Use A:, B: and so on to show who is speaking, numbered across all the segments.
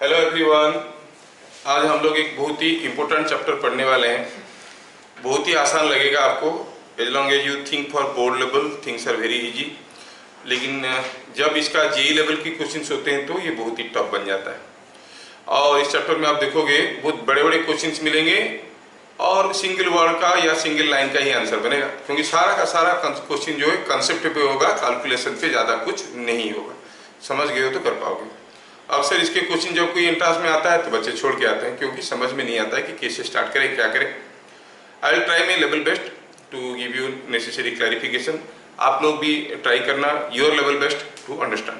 A: Hello everyone. आज हम लोग एक बहुत ही इम्पोर्टेंट चैप्टर पढ़ने वाले हैं। बहुत ही आसान लगेगा आपको, as long as you think for board level things are very easy. लेकिन जब इसका जेई लेवल की क्वेश्चंस होते हैं तो ये बहुत ही टफ बन जाता है। और इस चैप्टर में आप देखोगे बहुत बड़े बड़े क्वेश्चंस मिलेंगे और सिंगल वर्ड का या सिंगल लाइन का ही आंसर बनेगा, क्योंकि सारा का सारा क्वेश्चन जो है कंसेप्ट पे होगा, कैलकुलेशन पे ज़्यादा कुछ नहीं होगा। समझ गए हो तो कर पाओगे। अक्सर इसके क्वेश्चन जब कोई एंट्रेंस में आता है तो बच्चे छोड़ के आते हैं, क्योंकि समझ में नहीं आता है कि कैसे स्टार्ट करें, क्या करें। I will try my level best to give you necessary clarification. आप लोग भी ट्राई करना your level best to understand.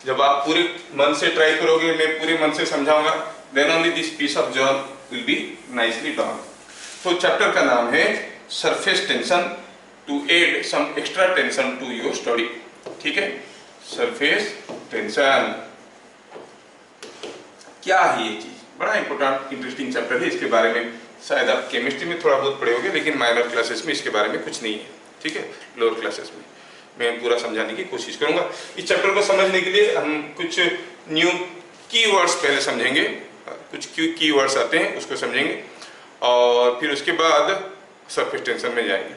A: जब आप पूरे मन से ट्राई करोगे, मैं पूरे मन से समझाऊंगा, then only this piece of job will be nicely done. तो चैप्टर का नाम है surface tension to add some extra tension to your study. ठीक है, सरफेस टेंशन क्या है ये चीज, बड़ा इंपॉर्टेंट इंटरेस्टिंग चैप्टर है। इसके बारे में शायद आप केमिस्ट्री में थोड़ा बहुत पढ़े होंगे, लेकिन माइनर क्लासेस में इसके बारे में कुछ नहीं है। ठीक है, लोअर क्लासेस में मैं पूरा समझाने की कोशिश करूंगा। इस चैप्टर को समझने के लिए हम कुछ न्यू कीवर्ड्स पहले समझेंगे, कुछ कीवर्ड्स आते हैं उसको समझेंगे और फिर उसके बाद सरफेस टेंशन में जाएंगे।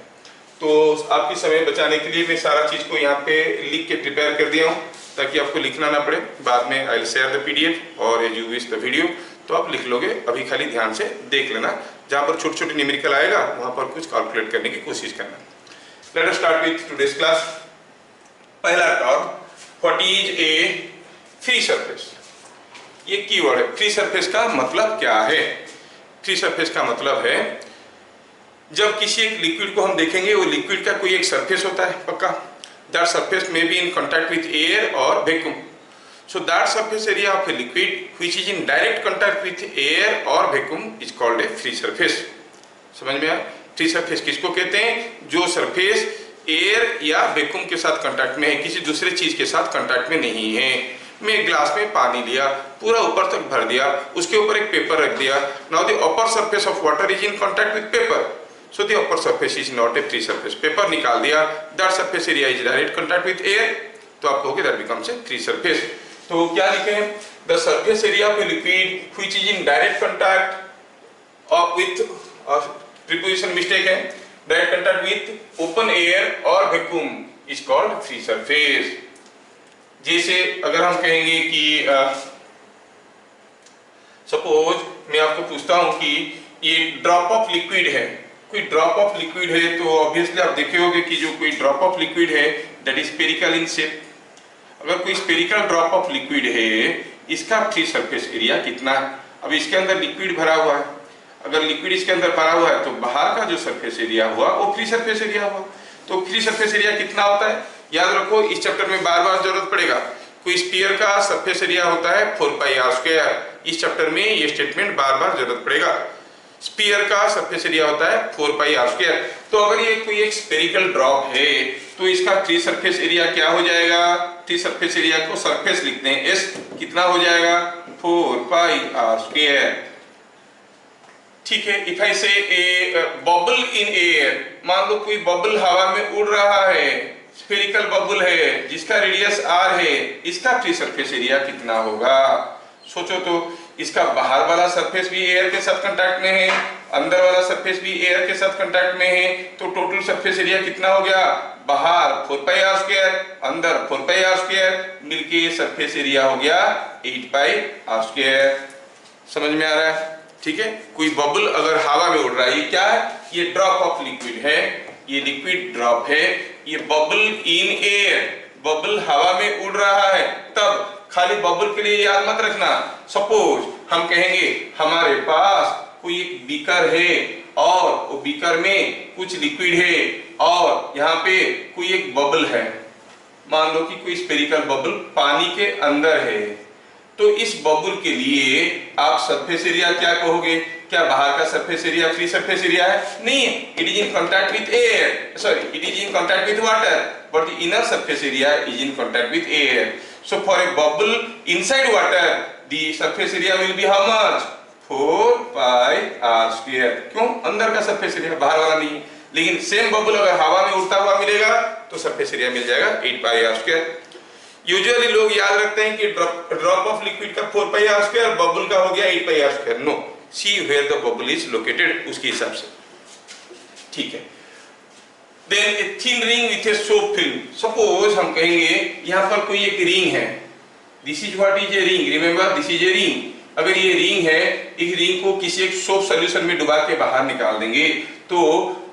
A: तो आपकी समय बचाने के लिए मैं सारा चीज़ को यहाँ पे लिख के प्रिपेयर कर दिया हूँ, ताकि आपको लिखना ना पड़े। बाद में I will share the PDF और as you wish the video, तो आप लिख लोगे। अभी खाली ध्यान से देख लेना, जहाँ पर छोटे छोटे न्यूमेरिकल आएगा वहाँ पर कुछ कैलकुलेट करने की कोशिश करना। Let us start with today's class. पहला top, what is a free surface. ये कीवर्ड है। फ्री सरफेस का मतलब क्या है? फ्री सरफेस का मतलब है जब किसी एक लिक्विड को हम देखेंगे, वो लिक्विड का कोई एक सरफेस होता है पक्का। That surface may be in contact with air or vacuum. So that surface area of a liquid which is in direct contact with air or vacuum is called a free surface. समझ में आया? Free surface किसको कहते हैं? जो surface air या vacuum के साथ कांटेक्ट में है, किसी दूसरे चीज के साथ कांटेक्ट में नहीं है। मैं ग्लास में पानी लिया, पूरा ऊपर तक भर दिया, उसके ऊपर एक पेपर रख दिया। Now the upper surface of water is in contact with paper, so the upper surface is not a free surface. Paper निकाल दिया, that surface area is direct contact with air, तो आप कहोगे that becomes a free surface. तो क्या लिखे हैं? The surface area of a liquid which is in direct contact with preposition mistake है, direct contact with open air or vacuum is called free surface. जैसे अगर हम कहेंगे कि सपोज मैं आपको पूछता हूं कि ये ड्रॉप ऑफ लिक्विड है, कोई ड्रॉप ऑफ लिक्विड है, तो ऑब्वियसली आप देखे होंगे कि जो कोई ड्रॉप ऑफ लिक्विड है that is spherical in shape. अगर कोई स्फेरिकल ड्रॉप ऑफ लिक्विड है, इसका फ्री सरफेस एरिया कितना है? अब इसके अंदर लिक्विड भरा हुआ है, अगर लिक्विड इसके अंदर भरा हुआ है तो बाहर का जो सरफेस एरिया हुआ वो फ्री सरफेस एरिया हुआ। तो फ्री सरफेस एरिया कितना होता है? याद रखो, इस चैप्टर में बार बार जरूरत पड़ेगा। कोई स्फीयर का सरफेस एरिया होता है 4πr²। इस चैप्टर में ये स्टेटमेंट बार बार जरूरत पड़ेगा। स्फीयर का सरफेस एरिया होता है 4πr²। तो अगर ये कोई एक स्फेरिकल ड्रॉप है तो इसका फ्री सरफेस एरिया क्या हो जाएगा? फ्री सरफेस एरिया को सरफेस लिखते हैं S, कितना हो जाएगा? 4πr²। ठीक है, इफ आई से ए बबल इन एयर, मान लो कोई बबल हवा में उड़ रहा है, स्फेरिकल बबल है जिसका रेडियस r है, इसका फ्री सरफेस एरिया कितना होगा? सोचो तो, इसका बाहर वाला सरफेस भी एयर के साथ कांटेक्ट में है, अंदर वाला सरफेस भी एयर के साथ कांटेक्ट में है, तो टोटल सरफेस एरिया कितना हो गया? बाहर 4πr², अंदर 4πr², मिलके सरफेस एरिया हो गया 8πr²। समझ में आ रहा है? ठीक है, कोई बबल अगर हवा में उड़ रहा है, ये क्या है? ये ड्रॉप ऑफ लिक्विड है, ये लिक्विड ड्रॉप है, ये बबल इन एयर, बबल हवा में उड़ रहा है। तब खाली बबल के लिए याद मत रखना। सपोज हम कहेंगे हमारे पास कोई एक बीकर है और वो बीकर में कुछ लिक्विड है और यहाँ पे कोई एक बबल है, मान लो कि कोई स्फेरिकल बबल पानी के अंदर है, तो इस बबल के लिए आप सरफेस एरिया क्या कहोगे? क्या बाहर का surface area free surface area है? नहीं है, it is in contact with air, sorry it is in contact with water, but the inner surface area is in contact with air. So for a bubble inside water, the surface area will be how much? 4πr²। क्यों? अंदर का surface area, बाहर वाला नहीं। लेकिन same bubble अगर हवा में उड़ता हुआ मिलेगा तो सरफेस एरिया मिल जाएगा 8πr²। यूजुअली लोग याद रखते हैं कि ड्रॉप ऑफ लिक्विड का 4 पाई आर स्क्वायर, बबल का हो गया 8 pi R square. No, see where the bubble is located, उसके हिसाब से, ठीक है। Then a thin ring with a soap film, suppose हम कहेंगे यहाँ पर कोई एक रिंग है, this is what is a ring, remember this is a ring. अगर ये रिंग है, इस रिंग को किसी एक सोप सॉल्यूशन में डुबा के बाहर निकाल देंगे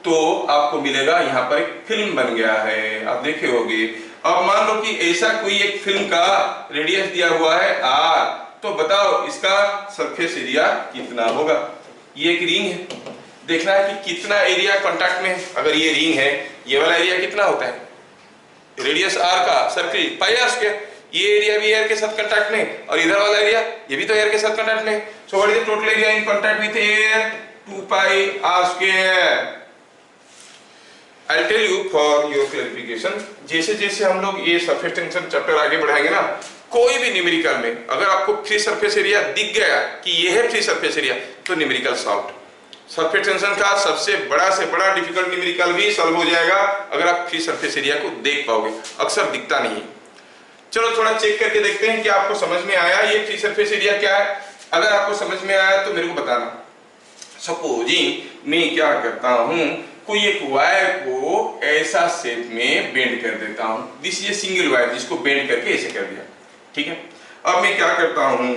A: तो आपको मिलेगा यहाँ पर एक फिल्म बन गया है, आप देखे होंगे। अब मान लो कि ऐसा कोई एक फिल्म का रेडियस दिया हुआ है r, तो बताओ इसका सरफेस एरिया कितना होगा। ये एक रिंग है, देखना है कि कितना एरिया कांटेक्ट में है। अगर ये रिंग है, ये वाला एरिया कितना होता है, रेडियस r का सर्कल पाई आर स्क्वायर, ये एरिया भी एयर के साथ कांटेक्ट में, और इधर वाला एरिया ये भी तो एयर के साथ कांटेक्ट में। So what is the total area in contact with air, 2 pi R square. I'll tell you for your clarification, जैसे जैसे हम लोग ये सरफेस टेंशन चैप्टर आगे बढ़ाएंगे ना, कोई भी न्यूमेरिकल में अगर आपको फ्री सरफेस एरिया दिख गया कि ये है फ्री सरफेस एरिया, तो न्यूमेरिकल सॉल्व। सरफेस टेंशन का सबसे बड़ा से बड़ा डिफिकल्ट न्यूमेरिकल भी सॉल्व हो जाएगा अगर आप फ्री सरफेस एरिया को देख पाओगे, अक्सर दिखता नहीं है। चलो थोड़ा चेक करके देखते हैं कि आपको समझ में आया ये फ्री सरफेस एरिया क्या है। अगर आपको समझ में आया तो मेरे को बताना। सपोजिंग मैं क्या करता हूं, कोई एक वायर को ऐसा शेप में बेंड कर देता हूं, this is a single wire जिसको बेंड करके ऐसे कर दिया, ठीक है। अब मैं क्या करता हूं,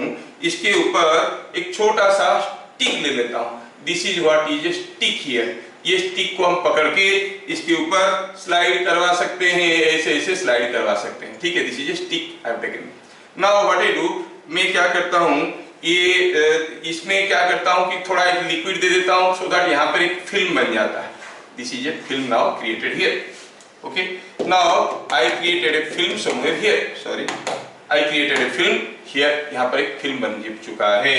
A: इसके ऊपर एक छोटा सा स्टिक ले लेता हूं, this is what is A stick here. ये स्टिक को हम पकड़ के इसके ऊपर स्लाइड करवा सकते हैं, ऐसे ऐसे स्लाइड करवा सकते हैं, ठीक है। This is A stick I have taken. Now what I do, मैं क्या करता हूं, ये इसमें क्या करता हूं कि थोड़ा एक लिक्विड दे देता हूं सो दैट यहाँ पर एक फिल्म बन जाता है। This is a film now created here. Okay. Now I created a film somewhere here. Sorry, I created a film here. यहाँ पर एक फिल्म बन चुका है।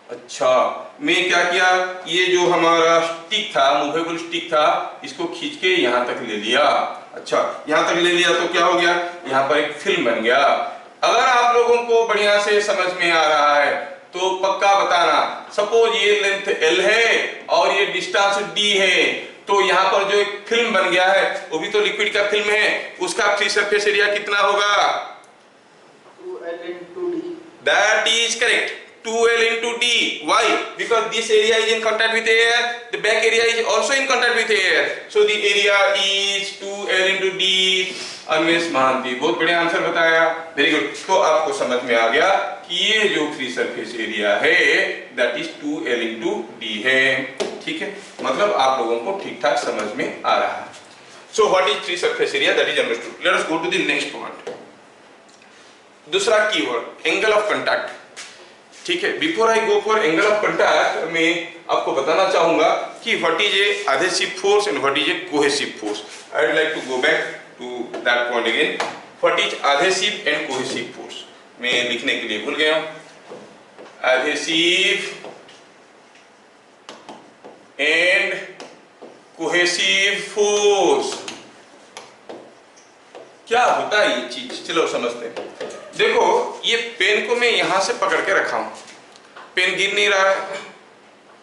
A: अच्छा, मैं क्या किया, ये जो हमारा स्टिक था, मूवेबल स्टिक था, इसको खींच के यहाँ तक ले लिया। अच्छा, यहाँ तक ले लिया तो क्या हो गया, यहाँ पर एक फिल्म बन गया। अगर आप लोगों को बढ़िया से समझ में आ रहा है तो पक्का बताना। सपोज ये लेंथ L है और ये डिस्टेंस D है, तो यहाँ पर जो एक फिल्म बन गया है वो भी तो लिक्विड का फिल्म है, उसका फ्री सरफेस एरिया कितना होगा,
B: 2L into D.
A: That is correct, 2L into D. Why? Because this area is in contact with air, the back area is also in contact with air, so the area is 2L into D. Anvesh Mahanti, बहुत बढ़िया answer बताया, very good. तो आपको समझ में आ गया कि ये जो फ्री सरफेस एरिया है that is 2L into D है, ठीक है। मतलब आप लोगों को ठीक ठाक समझ में आ रहा है। So what is free surface area, that is understood. Let us go to the next point. दूसरा कीवर्ड एंगल ऑफ कांटेक्ट, ठीक है। Before I go for angle of contact, मैं आपको बताना चाहूंगा कि what is a adhesive force and what is a cohesive force. I would like to go back to that point again. What is adhesive and cohesive force? मैं लिखने के लिए भूल गया। Adhesive and cohesive force क्या होता है ये चीज, चलो समझते हैं। देखो ये पेन को मैं यहां से पकड़ के रखा हूं, पेन गिर नहीं रहा है।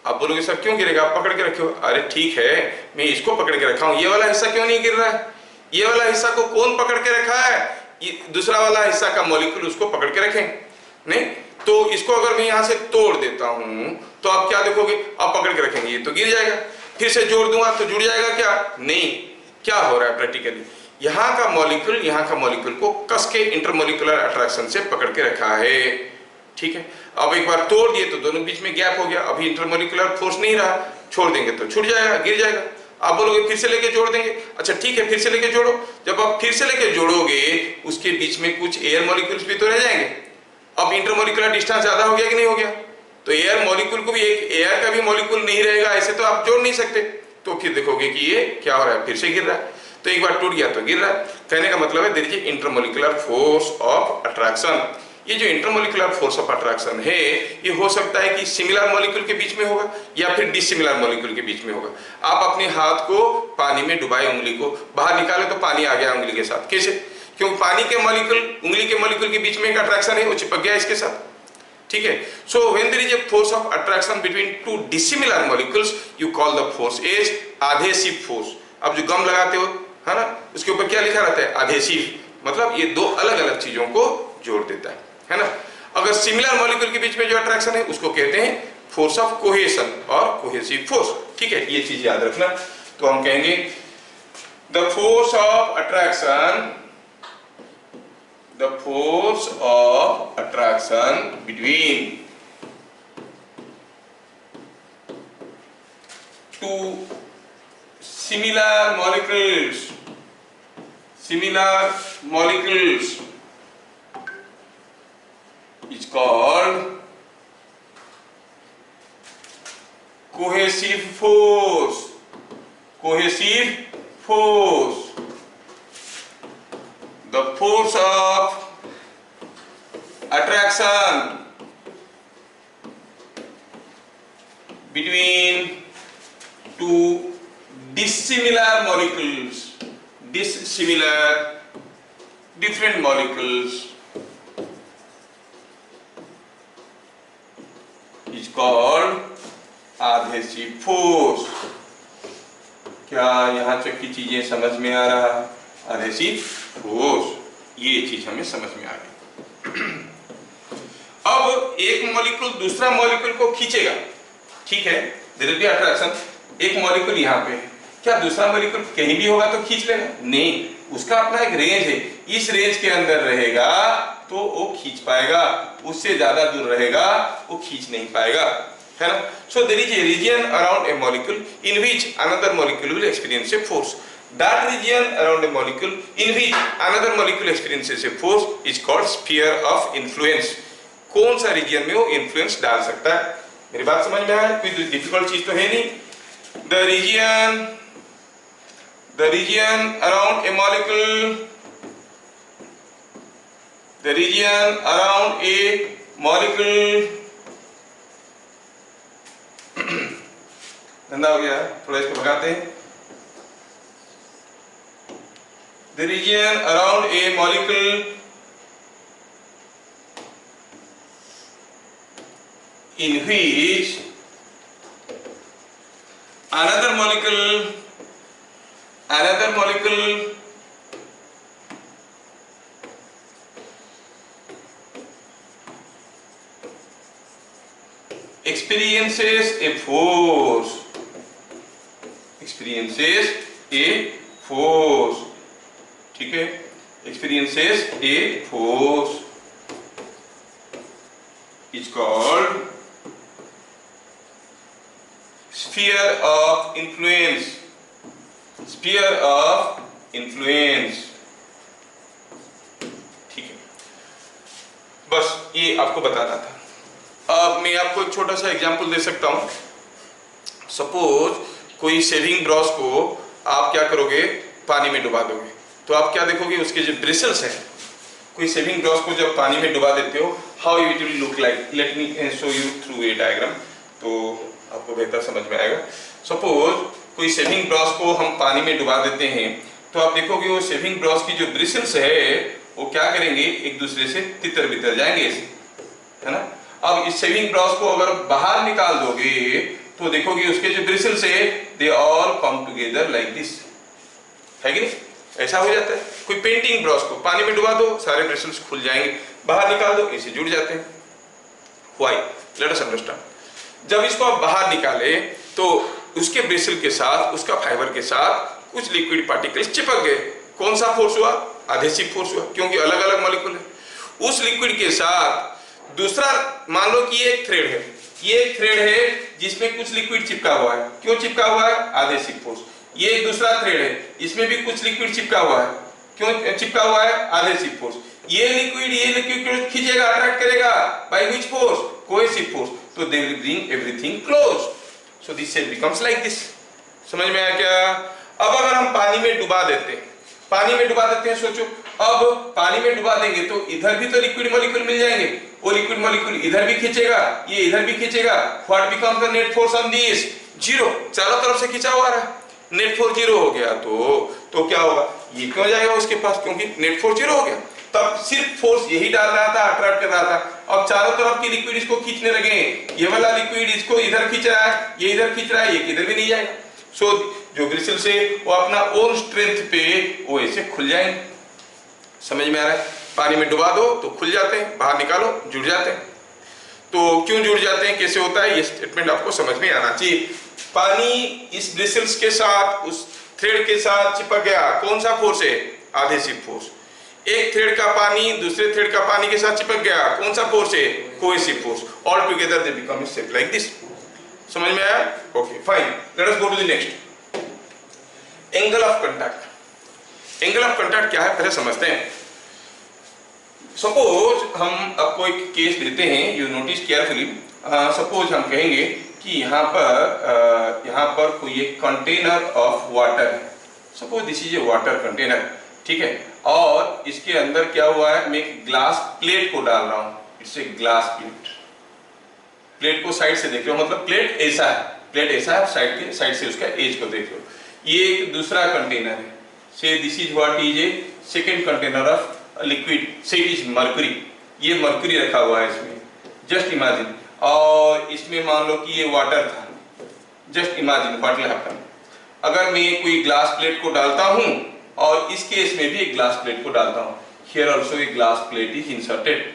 A: आप बोलोगे सर क्यों गिरेगा, आप पकड़ के रखे हो। अरे ठीक है, मैं इसको पकड़ के रखा हूं, ये वाला हिस्सा क्यों नहीं गिर रहा है, ये वाला हिस्सा को कौन पकड़ के रखा है, ये दूसरा वाला हिस्सा का मॉलिक्यूल उसको पकड़ के रखें नहीं। तो इसको अगर मैं यहाँ से तोड़ देता हूं तो आप क्या देखोगे, आप पकड़ के रखेंगे ये तो गिर जाएगा, फिर से जोड़ दूंगा तो जुड़ जाएगा क्या, नहीं। क्या हो रहा है प्रैक्टिकली, यहाँ का मॉलिक्यूल को कस के इंटरमोलिकुलर अट्रैक्शन से पकड़ के रखा है, ठीक है। अब एक बार तोड़ दिए तो दोनों बीच में गैप हो गया, अभी इंटरमोलिकुलर फोर्स नहीं रहा, छोड़ देंगे तो छूट जाएगा, गिर जाएगा। आप बोलोगे फिर से लेके जोड़ देंगे, अच्छा ठीक है फिर से लेके जोड़ो। जब आप फिर से लेके जोड़ोगे उसके बीच में कुछ एयर मॉलिक्यूल्स भी तो रह जाएंगे। अब इंटरमोलिकुलर डिस्टेंस ज्यादा हो गया कि नहीं हो गया, तो एयर मॉलिक्यूल को भी एक एयर का भी मॉलिक्यूल नहीं रहेगा, ऐसे तो आप जोड़ नहीं सकते। तो फिर देखोगे कि ये क्या हो रहा है, फिर से गिर रहा है। तो एक बार टूट गया तो गिर रहा है। कहने का मतलब है there is intermolecular force of attraction. ये जो इंटरमोलिकुलर फोर्स ऑफ अट्रैक्शन है ये हो सकता है कि सिमिलर मॉलिक्यूल के बीच में होगा या फिर डिसिमिलर मॉलिक्यूल के बीच में होगा। आप अपने हाथ को पानी में डुबाए, उंगली को बाहर निकाले तो पानी आ गया उंगली के साथ, कैसे, क्योंकि पानी के मॉलिक्यूल उंगली के मॉलिक्यूल के बीच में एक अट्रैक्शन है, वो चिपक गया इसके साथ, ठीक है। So when there is a force of attraction between two dissimilar molecules you call the force as adhesive force. अब जो गम लगाते हो है ना, उसके ऊपर क्या लिखा रहता है, एडहेसिव, मतलब ये दो अलग अलग चीजों को जोड़ देता है ना। अगर सिमिलर मॉलिक्यूल के बीच में जो अट्रैक्शन है उसको कहते हैं फोर्स ऑफ कोहेशन और कोहेसिव फोर्स। ठीक है, ये चीज याद रखना। तो हम कहेंगे the force of attraction, the force of attraction between two similar molecules is called cohesive force. The force of attraction between two dissimilar molecules, different molecules is called adhesive force. क्या यहाँ तक की चीजें समझ में आ रहा है? adhesive force, ये चीज हमें समझ में आ गई। अब एक मॉलिक्यूल दूसरा मॉलिक्यूल को खींचेगा, ठीक है, देयर विल बी अट्रैक्शन। एक मॉलिक्यूल यहाँ पे है, क्या दूसरा मॉलिक्यूल कहीं भी होगा तो खींच लेगा? नहीं, उसका अपना एक रेंज है, इस रेंज के अंदर रहेगा तो वो खींच पाएगा, उससे ज्यादा दूर रहेगा वो खींच नहीं पाएगा, है ना। So there is a region around a molecule in which another molecule will experience a force. That region around a molecule in which another molecule experiences a force is called sphere of influence. कौन सा reason में वो influence डाल सकता है? मेरी बात समझ में आया? कोई डिफिकल्ट चीज तो है नहीं। The region around a molecule, the region around a molecule गंदा हो गया, थोड़ा इसको भगाते हैं। The region around a molecule in which another molecule experiences a force, ठीक है, experiences a force is called sphere of influence. ठीक है, बस ये आपको बताना था। अब मैं आपको एक छोटा सा एग्जांपल दे सकता हूं। सपोज कोई शेविंग ब्रश को आप क्या करोगे, पानी में डुबा दोगे, तो आप क्या देखोगे, उसके जो ब्रिसल्स हैं, कोई शेविंग ब्रश को जब पानी में डुबा देते हो, how it will look like. Let me show you through a diagram, तो आपको बेहतर समझ में आएगा। सपोज कोई शेविंग ब्रश को हम पानी में डुबा देते हैं, तो आप देखोगे वो शेविंग ब्रश की जो ब्रिसल्स है वो क्या करेंगे, एक दूसरे से तितर बितर जाएंगे ऐसे, है ना। अब इस शेविंग ब्रश को अगर बाहर निकाल दोगे तो देखोगे उसके जो ब्रिसल्स है they all come together like this, है कि नहीं? ऐसा हो जाता है। कोई पेंटिंग ब्रश को पानी में डुबा दो, सारे ब्रिसल्स खुल जाएंगे, बाहर निकाल दो, ऐसे जुड़ जाते हैं। व्हाई? Let us understand. जब इसको आप बाहर निकाले तो उसके ब्रिसल के साथ, उसका फाइबर के साथ कुछ लिक्विड पार्टिकल्स चिपक गए। कौन सा फोर्स हुआ? एडहेसिव फोर्स हुआ, क्योंकि अलग अलग मॉलिक्यूल है। उस लिक्विड के साथ दूसरा, मान लो कि ये एक थ्रेड है, ये एक थ्रेड है जिसमें कुछ लिक्विड चिपका हुआ है। क्यों चिपका हुआ है? Adhesive force. ये एक दूसरा थ्रेड है, इसमें भी कुछ लिक्विड चिपका हुआ है। क्यों चिपका हुआ है? Adhesive force. ये लिक्विड खींचेगा, अट्रैक्ट करेगा, by which force? Cohesive force. तो they will bring everything close. So this shape becomes like this. समझ में आया क्या? अब अगर हम पानी में डुबा देते हैं, सोचो, अब पानी में डुबा देंगे तो इधर भी तो लिक्विड मॉलिक्यूल मिल जाएंगे, वो लिक्विड मॉलिक्यूल इधर भी खींचेगा, ये इधर भी खींचेगा। What becomes the net force on this? Zero. चारों तरफ से खींचा हुआ रहा, नेट फोर्स जीरो हो गया। तो क्या होगा? ये क्यों जाएगा उसके पास? क्योंकि नेट फोर्स जीरो हो गया। तब सिर्फ फोर्स यही डाल रहा था, अट्रैक्ट कर रहा था। अब चारों तरफ की लिक्विड इसको खींचने लगे, ये वाला लिक्विड इसको इधर खींच रहा है, ये इधर खींच रहा है, ये किधर भी नहीं जाएगा। सो जो ब्रिसल्स है वो अपना ओन स्ट्रेंथ पे वो ऐसे खुल जाएंगे। समझ में आ रहा है? पानी में डुबा दो तो खुल जाते हैं, बाहर निकालो जुड़ जाते हैं। तो क्यों जुड़ जाते हैं, कैसे होता है, ये स्टेटमेंट आपको समझ में आना चाहिए। पानी इस ब्रिसल्स के साथ, उस थ्रेड के साथ चिपक गया, कौन सा फोर्स है, आधेसिव फोर्स। एक थ्रेड का पानी दूसरे थ्रेड का पानी के साथ चिपक गया, कौन सा फोर्स है, cohesive force. All together they become a shape like this. समझ में आया? Okay fine, let us go to the next, angle of contact. एंगल ऑफ कांटेक्ट क्या है पहले समझते हैं। सपोज हम आपको एक केस देते हैं, यू नोटिस केयरफुली। सपोज हम कहेंगे कि यहाँ पर कोई एक कंटेनर ऑफ वाटर है। Suppose this is A water container, ठीक है, और इसके अंदर क्या हुआ है, मैं एक ग्लास प्लेट को डाल रहा हूँ। It's a glass plate. Plate को साइड से देख रहे हो, मतलब प्लेट ऐसा है, प्लेट ऐसा है, साइड से उसका एज को देख लो। ये एक दूसरा कंटेनर है, से this is what is A second container of liquid, से इट इज मर्क्यूरी। ये मर्क्यूरी रखा हुआ है इसमें, जस्ट इमेजिन। और इसमें मान लो कि ये वाटर था, just imagine what will happen. अगर मैं कोई ग्लास प्लेट को डालता हूं और इस केस में भी एक ग्लास प्लेट को डालता हूं, here also a glass plate is inserted.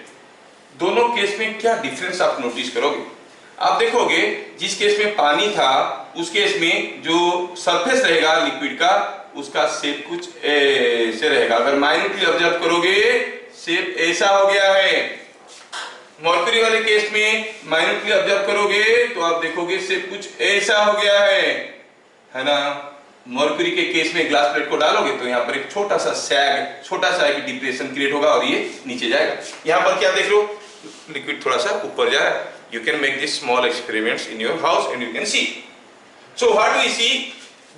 A: दोनों केस में क्या डिफरेंस आप नोटिस करोगे? आप देखोगे जिस केस में पानी था उस केस में जो सरफेस रहेगा लिक्विड का, उसका शेप कुछ ऐसे रहेगा। अगर माइन्यूटली ऑब्जर्व करोगे, शेप ऐसा हो गया है। मर्क्यूरी वाले केस में माइन्यूटली ऑब्जर्व करोगे तो आप देखोगे शेप कुछ ऐसा हो गया है ना। मर्क्यूरी के केस में ग्लास प्लेट को डालोगे तो यहाँ पर एक छोटा सा सैग, छोटा सा एक डिप्रेशन क्रिएट होगा और ये नीचे जाएगा। यहाँ पर क्या देख लो, लिक्विड थोड़ा सा ऊपर जा रहा है। You can make this small experiments in your house and you can see. So what do we see,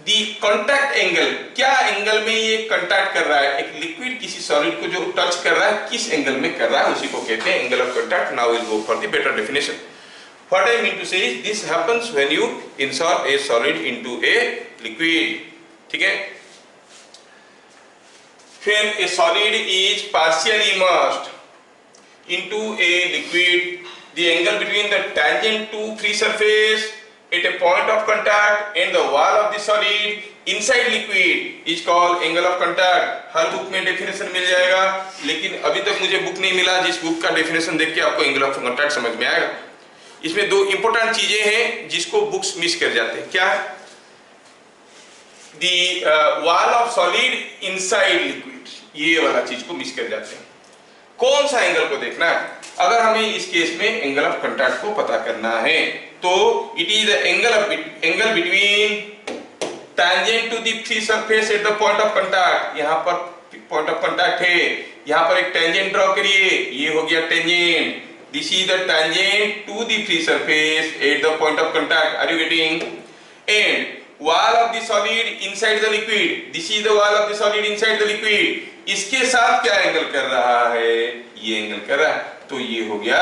A: the contact angle, क्या एंगल में ये कांटेक्ट कर रहा है, एक लिक्विड किसी सॉलिड को जो टच कर रहा है किस एंगल में कर रहा है, उसी को कहते हैं angle of contact. Now will go for the better definition. What I mean to say is this happens when you insert a solid into a liquid, ठीक है। When a solid is partially immersed into a liquid, the angle between the tangent to free surface at a point of contact and the wall of the solid inside liquid is called angle of contact। Her book में definition मिल जाएगा, लेकिन अभी तक मुझे book नहीं मिला जिस book का डेफिनेशन देख के आपको एंगल ऑफ कांटेक्ट समझ में आएगा। इसमें दो इंपॉर्टेंट चीजें हैं जिसको बुक्स मिस कर जाते हैं। क्या है? The wall of solid inside liquid, ये वाला चीज को मिस कर जाते हैं। कौन सा एंगल को देखना है? अगर हमें इस केस में एंगल ऑफ कांटेक्ट को पता करना है तो it is the angle between tangent to the free surface at the point of contact. यहाँ पर पॉइंट ऑफ कांटेक्ट है, यहाँ पर एक टेंजेंट ड्रॉ करिए, ये हो गया tangent. This is the tangent to the free surface at the point of contact. Are you getting? And wall of the solid inside the liquid. This is the wall of the solid inside the liquid. इसके साथ क्या angle कर रहा है? ये angle कर रहा है, तो ये हो गया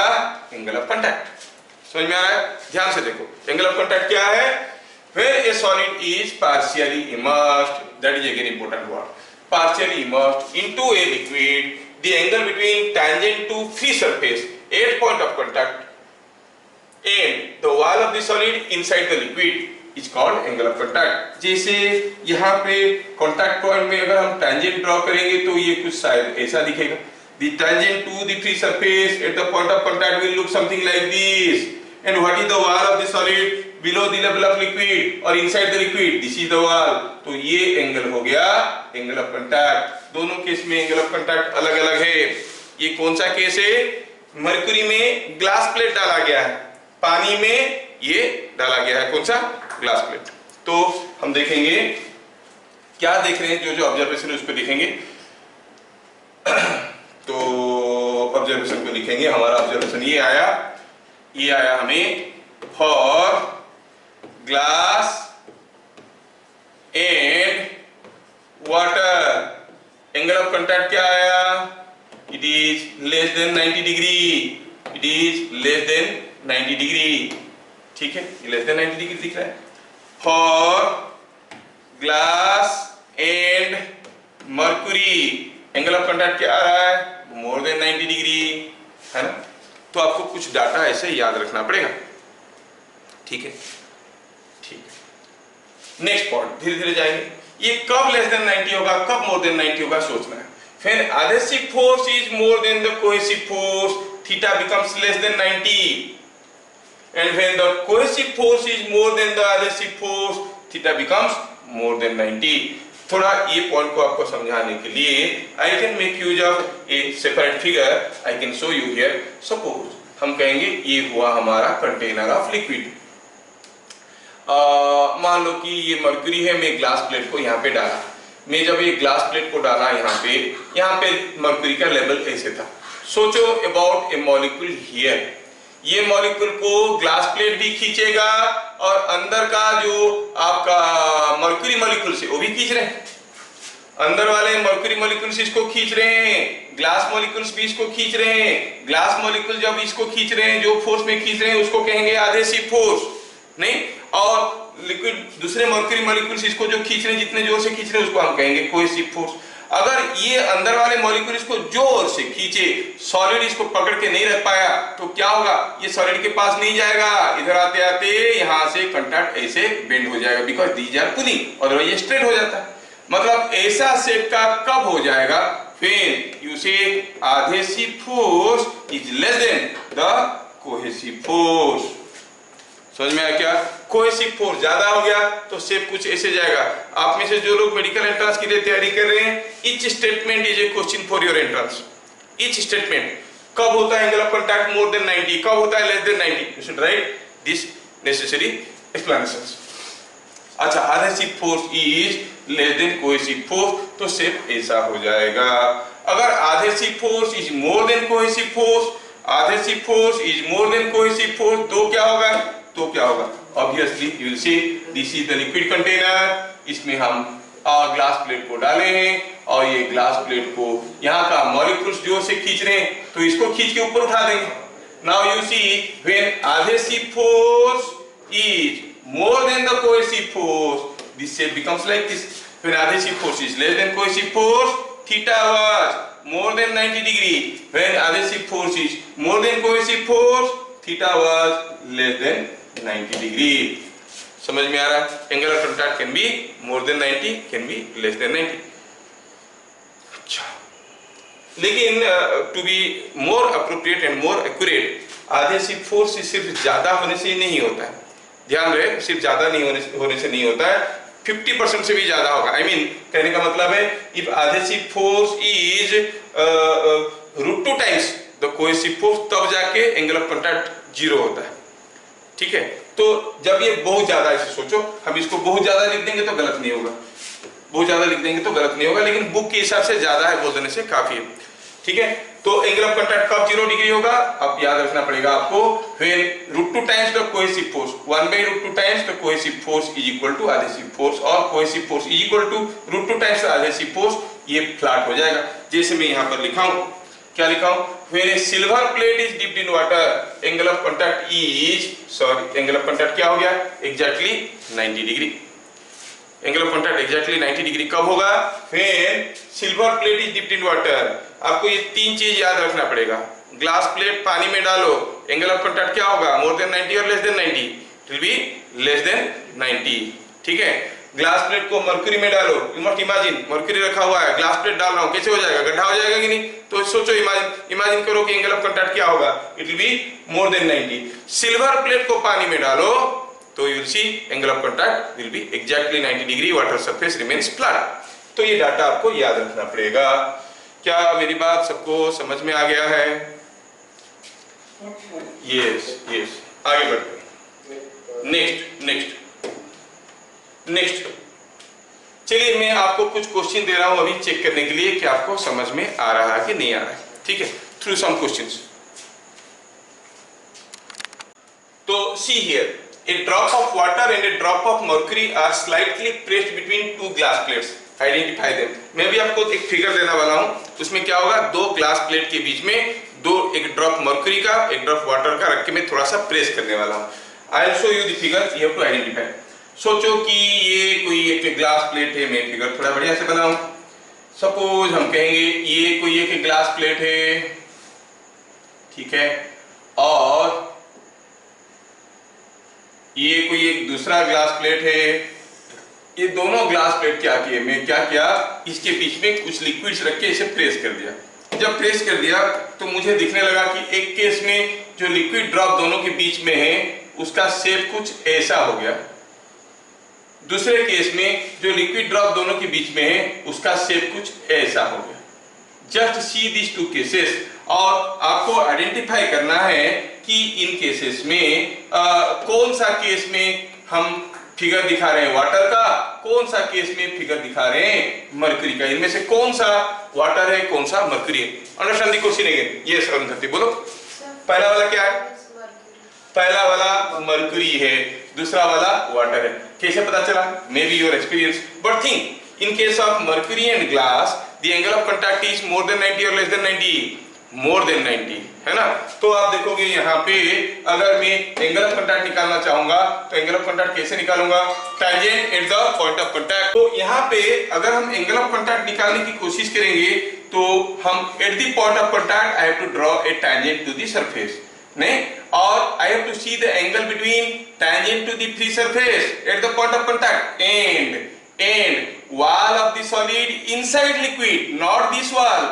A: एंगल ऑफ कांटेक्ट। समझ में आ रहा है? ध्यान से देखो, एंगल ऑफ कांटेक्ट क्या है? Where a solid is partially immersed, that is again important word. Partially immersed into a liquid, the angle between tangent to free surface at point of contact and the wall of the solid inside the liquid is called angle of contact। जैसे यहाँ पे contact point में अगर हम tangent draw करेंगे तो ये कुछ शायद ऐसा दिखेगा। The tangent to the free surface at the point of contact will look something like this। And what is the wall of the solid below the level of liquid or inside the liquid? This is the wall। तो ये angle हो गया angle of contact. दोनों case में angle of contact अलग अलग है। ये कौन सा केस है? मर्क्यूरी में ग्लास प्लेट डाला गया है, पानी में ये डाला गया है, कौन सा? Glass plate. तो हम देखेंगे क्या देख रहे हैं, जो जो ऑब्जर्वेशन है उसको देखेंगे। तो ऑब्जर्वेशन को लिखेंगे। हमारा ऑब्जर्वेशन ये आया हमें for glass and water angle of contact क्या आया? It is less than 90 degree। It is less than 90 degree। ठीक है, ये less than 90 degree दिख रहा है। For glass and mercury angle of contact क्या आ रहा है? more than 90 degree, है ना। तो आपको कुछ डाटा ऐसे याद रखना पड़ेगा। ठीक है, ठीक है। नेक्स्ट पॉइंट, धीरे धीरे जाएंगे। ये कब लेस देन 90 होगा, कब मोर देन 90 होगा, सोचना है। When adhesive force is more than the cohesive force, theta becomes less than 90. And when the cohesive force is more than the adhesive force, theta becomes more than 90. थोड़ा ये point को आपको समझाने के लिए I can make use of a separate figure. I can show you here. Suppose हम कहेंगे ये हुआ हमारा कंटेनर ऑफ लिक्विड। मान लो कि ये मर्क्यूरी है, मैं ग्लास प्लेट को यहाँ पे डाला। मैं जब ये ग्लास प्लेट को डाला यहाँ पे मर्क्यूरी का लेवल ऐसे था। सोचो अबाउट ए मॉलिक्यूल हियर, ये मॉलिक्यूल को ग्लास प्लेट भी खींचेगा और अंदर का जो आपका मर्क्यूरी मॉलिक्यूल से वो भी खींच रहे हैं, अंदर वाले मर्क्यूरी मॉलिक्यूल्स इसको खींच रहे हैं, ग्लास मॉलिक्यूल्स भी इसको खींच रहे हैं। ग्लास मॉलिक्यूल जब इसको खींच रहे हैं, जो फोर्स में खींच रहे हैं उसको कहेंगे एडहेसिव फोर्स, नहीं? और लिक्विड दूसरे मर्क्यूरी मॉलिक्यूल्स इसको जो खींच रहे हैं, जितने जोर से खींच रहे हैं उसको हम कहेंगे कोहेसिव फोर्स। अगर ये अंदर वाले मॉलिक्यूल इसको जोर से खींचे, सॉलिड इसको पकड़ के नहीं रख पाया, तो क्या होगा? ये सॉलिड के पास नहीं जाएगा, इधर आते आते यहाँ से कांटेक्ट ऐसे बेंड हो जाएगा, because these are pulling, otherwise ये स्ट्रेट हो जाता है। मतलब ऐसा शेप का कब हो जाएगा? when you say adhesive force is less than the cohesive force। समझ में आया क्या? कोहेसिव फोर्स ज्यादा हो गया तो शेप कुछ ऐसे जाएगा। आप में से जो लोग मेडिकल एंट्रेंस के लिए तैयारी कर रहे हैं, each statement is a question for your entrance। each statement कब होता है angle of contact more than 90, कब होता है less than 90, you should write this necessary explanations। अच्छा, adhesive force is less than cohesive force, तो शेप ऐसा हो जाएगा। अगर adhesive force is more than cohesive force, adhesive force is more than cohesive force, तो क्या होगा? Obviously you will see this is the liquid container, इसमें हम ग्लास प्लेट को डाले हैं और ये ग्लास प्लेट को यहाँ का मॉलिक्यूल्स जोर से खींच रहे हैं, तो इसको खींच के ऊपर उठा देंगे। Now you see when adhesive force is more than the cohesive force, this shape becomes like this। when adhesive force is less than cohesive force, theta was more than 90 degree। when adhesive force is more than cohesive force, theta was less than 90 degree। समझ में आ रहा है? Angle of contact can be more than 90, can be less than 90। अच्छा, लेकिन to be more appropriate and more accurate, adhesive force सिर्फ ज्यादा होने से नहीं होता है। ध्यान रहे, सिर्फ ज्यादा नहीं होने से नहीं होता है, 50% से भी ज्यादा होगा। I mean, कहने का मतलब है if adhesive force is √2 times the cohesive force, तब जाके एंगल ऑफ कांटेक्ट 0 होता है। ठीक है, तो जब ये बहुत ज्यादा, ऐसे सोचो, हम इसको बहुत ज्यादा लिख देंगे तो गलत नहीं होगा, बहुत ज्यादा लिख देंगे तो गलत नहीं होगा, लेकिन बुक के हिसाब से ज्यादा है बोल देने से काफी है। ठीक है, तो एंगल ऑफ कांटेक्ट कब 0 डिग्री होगा? अब याद रखना पड़ेगा आपको, when √2 times the cohesive force, 1/√2 times the cohesive force is equal to adhesive force, और cohesive force is equal to √2 times the adhesive force, ये फ्लैट हो जाएगा। जैसे मैं यहाँ पर लिखा हूँ, क्या लिखा हूँ? when a silver plate is dipped in water, angle of contact is, angle of contact क्या हो गया? exactly 90 degree. Angle of contact exactly 90 degree कब होगा? when silver plate is dipped in water। आपको ये तीन चीज याद रखना पड़ेगा। ग्लास प्लेट पानी में डालो, एंगल ऑफ कांटेक्ट क्या होगा? मोर देन 90 और less than 90? It will B less than 90। ठीक है, ग्लास प्लेट को मर्क्यूरी में डालो, यू मस्ट इमेजिन मर्क्यूरी रखा हुआ है, ग्लास प्लेट डाल रहा हूं, कैसे हो जाएगा? गड्ढा हो जाएगा कि नहीं? तो सोचो, इमेजिन करो कि एंगल ऑफ कांटेक्ट क्या होगा? It will be more than 90। Silver plate को पानी में डालो तो you will see angle of contact will be exactly 90 degree, water surface remains flat. तो ये डाटा आपको याद रखना पड़ेगा। क्या मेरी बात सबको समझ में आ गया है? यस, आगे बढ़ते हैं। नेक्स्ट चलिए, मैं आपको कुछ क्वेश्चन दे रहा हूं अभी चेक करने के लिए कि आपको समझ में आ रहा है कि नहीं आ रहा है। ठीक है, थ्रू सम क्वेश्चंस। तो see here, a drop of water and a drop of mercury are slightly pressed between two glass plates, identify them। मैं भी आपको एक फिगर देने वाला हूं, उसमें क्या होगा? दो ग्लास प्लेट के बीच में एक ड्रॉप मर्क्यूरी का, एक ड्रॉप वाटर का रख के मैं थोड़ा सा प्रेस करने वाला हूं। I will show you the figure, you have to identify. सोचो कि ये कोई एक ग्लास प्लेट है, मैं फिगर थोड़ा बढ़िया से बनाऊं। सपोज हम कहेंगे ये कोई एक ग्लास प्लेट है, ठीक है, और ये कोई एक दूसरा ग्लास प्लेट है, ये दोनों ग्लास प्लेट क्या किए, मैं क्या किया, इसके बीच में कुछ लिक्विड्स रख के इसे प्रेस कर दिया। जब प्रेस कर दिया तो मुझे दिखने लगा कि एक केस में जो लिक्विड ड्रॉप दोनों के बीच में है उसका शेप कुछ ऐसा हो गया, दूसरे केस में जो लिक्विड ड्रॉप दोनों के बीच में है उसका शेप कुछ ऐसा हो गया। Just see this two cases, और आपको आइडेंटिफाई करना है कि इन केसेस में कौन सा केस में हम फिगर दिखा रहे हैं वाटर का, कौन सा केस में फिगर दिखा रहे हैं मरकरी का, इनमें से कौन सा वाटर है कौन सा मरकरी है। Understand the question again. Yes Arundhati बोलो। पहला वाला क्या है? पहला वाला मरकरी है, दूसरा वाला वाटर है। कैसे पता चला? May be your experience, but think in case of mercury and glass the angle of contact is more than 90 और लेस देन 90, मोर देन 90, है ना। तो आप देखोगे यहाँ पे अगर मैं एंगल ऑफ कांटेक्ट निकालना चाहूंगा तो एंगल ऑफ कांटेक्ट कैसे निकालूंगा? Tangent at the point of contact. तो यहाँ पे अगर हम एंगल ऑफ कांटेक्ट निकालने की कोशिश करेंगे तो हम at the point of contact I have to draw a tangent to the surface, नहीं, और I have to see the angle between tangent to the free surface at the point of contact and wall of the solid inside liquid, not this wall,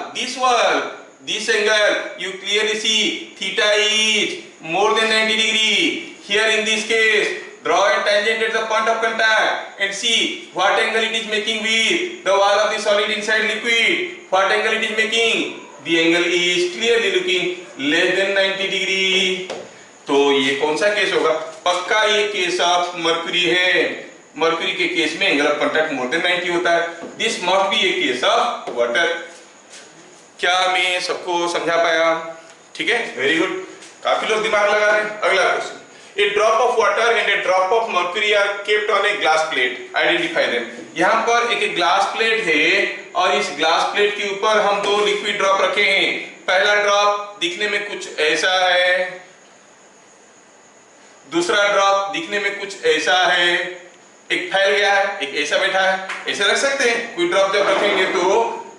A: this angle you clearly see theta is more than 90 degree. Here in this case draw a tangent at the point of contact and see what angle it is making with the wall of the solid inside liquid. What angle it is making? The angle is clearly looking less than 90 degree. तो ये कौन सा case होगा? पक्का ये case of mercury है। Mercury के case में angle of contact more than 90 होता है। This must be A case of water. क्या मैं सबको समझा पाया? ठीक है, वेरी गुड, काफी लोग दिमाग लगा रहे हैं। अगला question, a drop of water and a drop of mercury are kept on a glass plate, identify them. यहाँ पर एक ग्लास प्लेट है और इस ग्लास प्लेट के ऊपर हम दो लिक्विड ड्रॉप रखे हैं। पहला ड्रॉप दिखने में कुछ ऐसा है, दूसरा ड्रॉप दिखने में कुछ ऐसा है, एक फैल गया है, एक ऐसा बैठा है। ऐसे रख सकते हैं, कोई ड्रॉप जब रखेंगे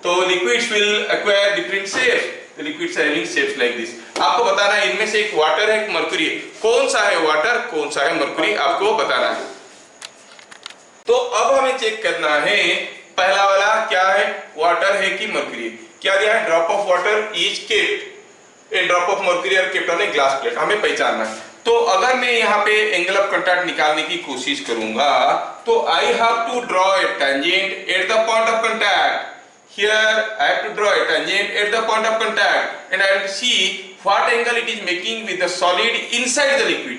A: तो liquids will acquire different shapes, the liquids are having shapes like this. आपको बताना है इनमें से एक वाटर है, एक मर्क्यूरी है, कौन सा है वाटर कौन सा है मर्क्यूरी, आपको बताना है। तो अब हमें चेक करना है पहला वाला क्या है, वाटर है कि मर्क्यूरी। क्या दिया है? Drop of water is kept, a drop of mercury are kept on a glass plate, हमें पहचानना है। तो अगर मैं यहाँ पे एंगल ऑफ कांटेक्ट निकालने की कोशिश करूंगा तो I have to draw a tangent at the point of contact. Here I have to draw a tangent at the point of contact and I will see what angle it is making with the solid inside the liquid.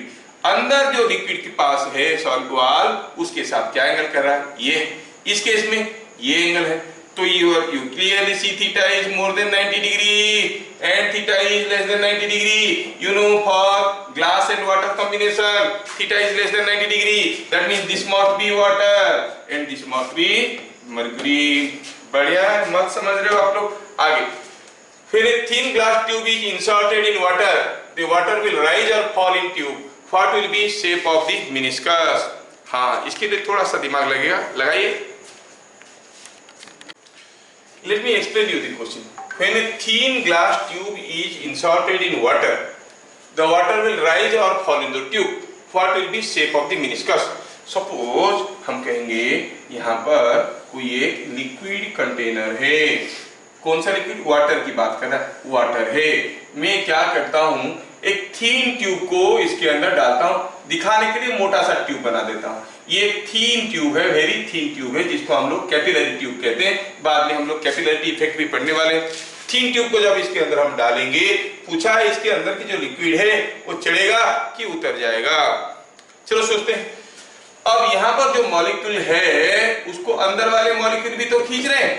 A: अंदर जो liquid के पास है solid wall उसके साथ क्या angle कर रहा है? ये इस केस में ये एंगल है। तो you clearly see theta is more than 90 degree and theta is less than 90 degree. You know for glass and water combination theta is less than 90 degree. That means this must be water and this must be mercury. बढ़िया है, मत समझ रहे हो आप लोग। आगे फिर एक thin glass tube is inserted in water, the water will rise और fall in tube, what will be shape of the meniscus. हाँ, इसके लिए थोड़ा सा दिमाग लगेगा, लगाइए। Let me explain you the question. When a thin glass tube is inserted in water, the water will rise और fall in the tube, what will be shape of the meniscus. Suppose हम कहेंगे यहाँ पर कोई एक liquid container है, कौन सा लिक्विड? वाटर की बात कर रहा है, वाटर है। मैं क्या करता हूँ, एक थीन ट्यूब को इसके अंदर डालता हूँ, दिखाने के लिए मोटा सा ट्यूब बना देता हूँ। ये थीन ट्यूब है, वेरी थीन ट्यूब है, जिसको हम लोग कैपिलरी ट्यूब कहते हैं। बाद में हम लोग कैपिलरी इफेक्ट भी पढ़ने वाले हैं। थीन ट्यूब को जब इसके अंदर हम डालेंगे, पूछा है इसके अंदर की जो लिक्विड है वो चढ़ेगा कि उतर जाएगा। चलो सोचते हैं। अब यहाँ पर जो मॉलिक्यूल है उसको अंदर वाले मॉलिक्यूल भी तो खींच रहे हैं,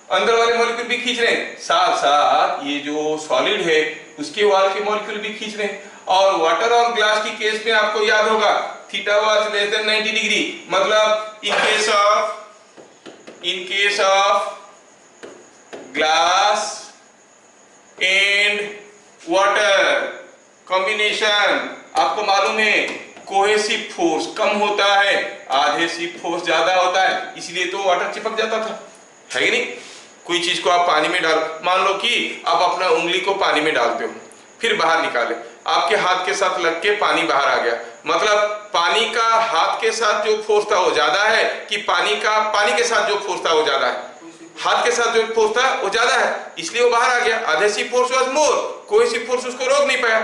A: अंदर वाले मॉलिक्यूल भी खींच रहे हैं, साथ साथ ये जो सॉलिड है उसके वाल के मॉलिक्यूल भी खींच रहे हैं। और वाटर और ग्लास की केस में आपको याद होगा theta was less than 90 degree, मतलब in case of glass and water combination आपको मालूम है कोहेसिव फोर्स कम होता है, आधेसिव फोर्स ज्यादा होता है, इसलिए तो वाटर चिपक जाता था, है कि नहीं। कोई चीज को आप पानी में डाल, मान लो कि आप अपना उंगली को पानी में डालते हो, फिर बाहर निकाले, आपके हाथ के साथ लग के पानी बाहर आ गया, मतलब पानी का हाथ के साथ जो फोर्स था वो ज्यादा है कि पानी के साथ जो फोर्स था वो ज्यादा है? हाथ के साथ जो फोर्स था वो ज्यादा है, इसलिए वो बाहर आ गया। adhesive force was more, cohesive force उसको रोक नहीं पाया।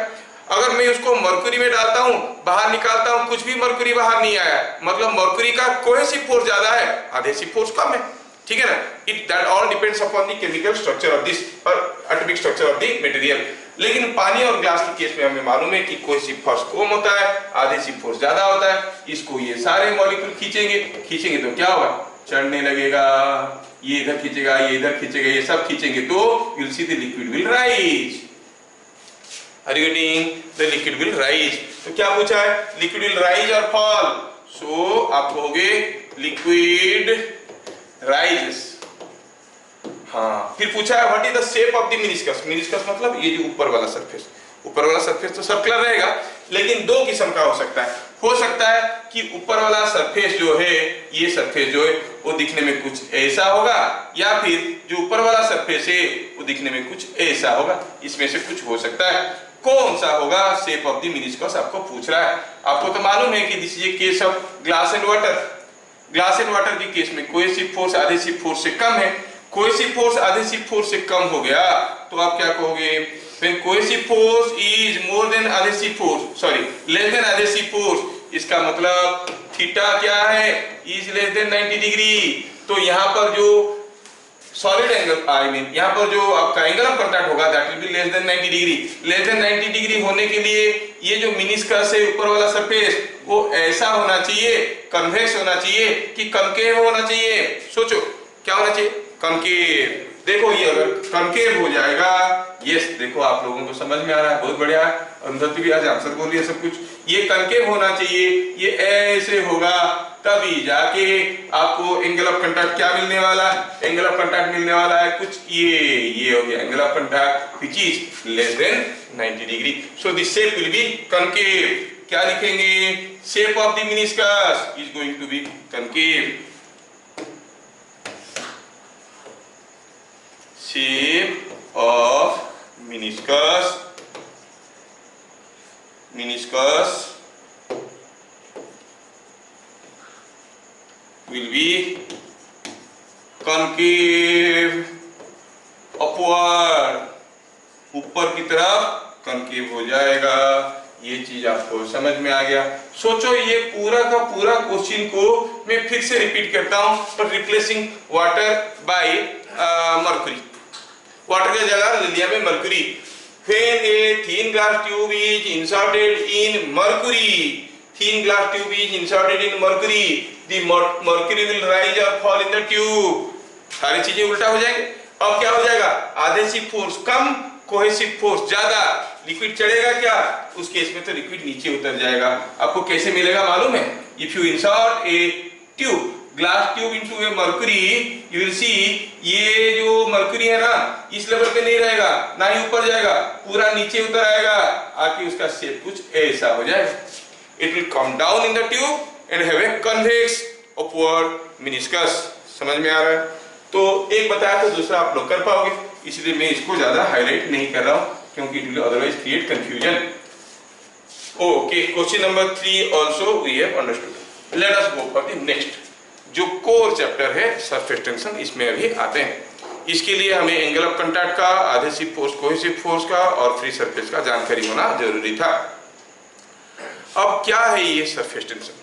A: अगर मैं उसको मरकुरी में डालता हूं, बाहर निकालता हूं, कुछ भी मरकुरी बाहर नहीं आया, मतलब मरकुरी का कोहेसिव फोर्स ज्यादा है, adhesive फोर्स कम है। ठीक है ना? It that all depends upon the chemical structure of this और atomic structure of the material. लेकिन पानी और ग्लास के केस में हमें मालूम है कि कोहेसिव फोर्स कम होता है, adhesive फोर्स ज्यादा होता है। इसको ये सारे मॉलिक्यूल खींचेंगे तो क्या होगा? चढ़ने लगेगा, ये इधर खींचेगा, ये इधर खींचेगा, ये सब खींचेंगे तो you will see the liquid will rise. Are you getting? The liquid will rise. तो क्या पूछा है? लिक्विड विल राइज और फॉल। सो आप कहोगे लिक्विड राइजेस। हाँ, फिर पूछा है what is the shape of the meniscus. Meniscus मतलब ये जो ऊपर वाला सरफेस, ऊपर वाला सरफेस तो सर्कुलर रहेगा, लेकिन दो किस्म का हो सकता है। हो सकता है कि ऊपर वाला सरफेस जो है, ये सरफेस जो है वो दिखने में कुछ ऐसा होगा, या फिर जो ऊपर वाला सरफेस है वो दिखने में कुछ ऐसा होगा। इसमें से कुछ हो सकता है। कौन सा होगा शेप ऑफ द मेनिस्कस आपको पूछ रहा है। आपको तो मालूम है कि this is A case of glass and water. Glass and water के केस में कोहेसिव फोर्स adhesive फोर्स से कम है। कोहेसिव फोर्स adhesive फोर्स से कम हो गया तो आप क्या कहोगे? When cohesive force is more than adhesive force, sorry, less than adhesive force, इसका मतलब थीटा क्या है? is less than 90 degree. तो यहाँ पर जो सॉलिड एंगल, आई मीन यहाँ पर जो आपका एंगल ऑफ कांटेक्ट होगा that will be less than 90 degree. Less than 90 degree होने के लिए ये जो मेनिस्कस है, ऊपर वाला सरफेस, वो ऐसा होना चाहिए, कन्वेक्स होना चाहिए कि कनकेव होना चाहिए। सोचो क्या होना चाहिए? कनकेव। देखो ये अगर कनकेव हो जाएगा, यस, देखो आप लोगों को समझ में आ रहा है, बहुत बढ़िया है। अंदर भी आज आंसर बोल दिया सब कुछ। ये कनकेव होना चाहिए, ये ऐसे होगा, तभी जाके आपको एंगल ऑफ कांटेक्ट क्या मिलने वाला है? एंगल ऑफ कांटेक्ट मिलने वाला है कुछ ये हो गया angle of contact which is less than 90 degree. So this shape will be concave. क्या लिखेंगे? Shape of the meniscus is going to be concave. Shape of meniscus will be concave upward, ऊपर की तरफ कनकेव हो जाएगा। ये चीज आपको समझ में आ गया। सोचो ये पूरा का पूरा क्वेश्चन को मैं फिर से रिपीट करता हूं, पर replacing water bye mercury. Water की जगह ले लिया मैं mercury. When a thin glass tube is inserted in mercury, thin glass tube is inserted in mercury, the mercury will rise or fall in the tube. सारी चीजें उल्टा हो जाएंगे। अब क्या हो जाएगा? adhesive फोर्स कम, कोहेसिव फोर्स ज्यादा। लिक्विड चढ़ेगा क्या? उस केस में तो लिक्विड नीचे उतर जाएगा। आपको कैसे मिलेगा मालूम है? If you insert a tube, glass tube into A mercury, you will सी ये जो मर्क्यूरी है ना, इस लेवल पे नहीं रहेगा, ना ही ऊपर जाएगा, पूरा नीचे उतर आएगा, आके उसका शेप कुछ ऐसा हो जाएगा। It will come down in the tube and have a convex upward meniscus. समझ में आ रहा है? तो एक बताया तो दूसरा आप लोग कर पाओगे, इसलिए मैं इसको ज्यादा हाईलाइट नहीं कर रहा हूं, क्योंकि it will otherwise create confusion. Okay, question number 3 also we have understood. Let us go for the next, जो कोर चैप्टर है सरफेस टेंशन, इसमें अभी आते हैं। इसके लिए हमें एंगल ऑफ कांटेक्ट का, adhesive फोर्स, कोहेसिव फोर्स का और फ्री सरफेस का जानकारी होना जरूरी था। अब क्या है ये सरफेस टेंशन?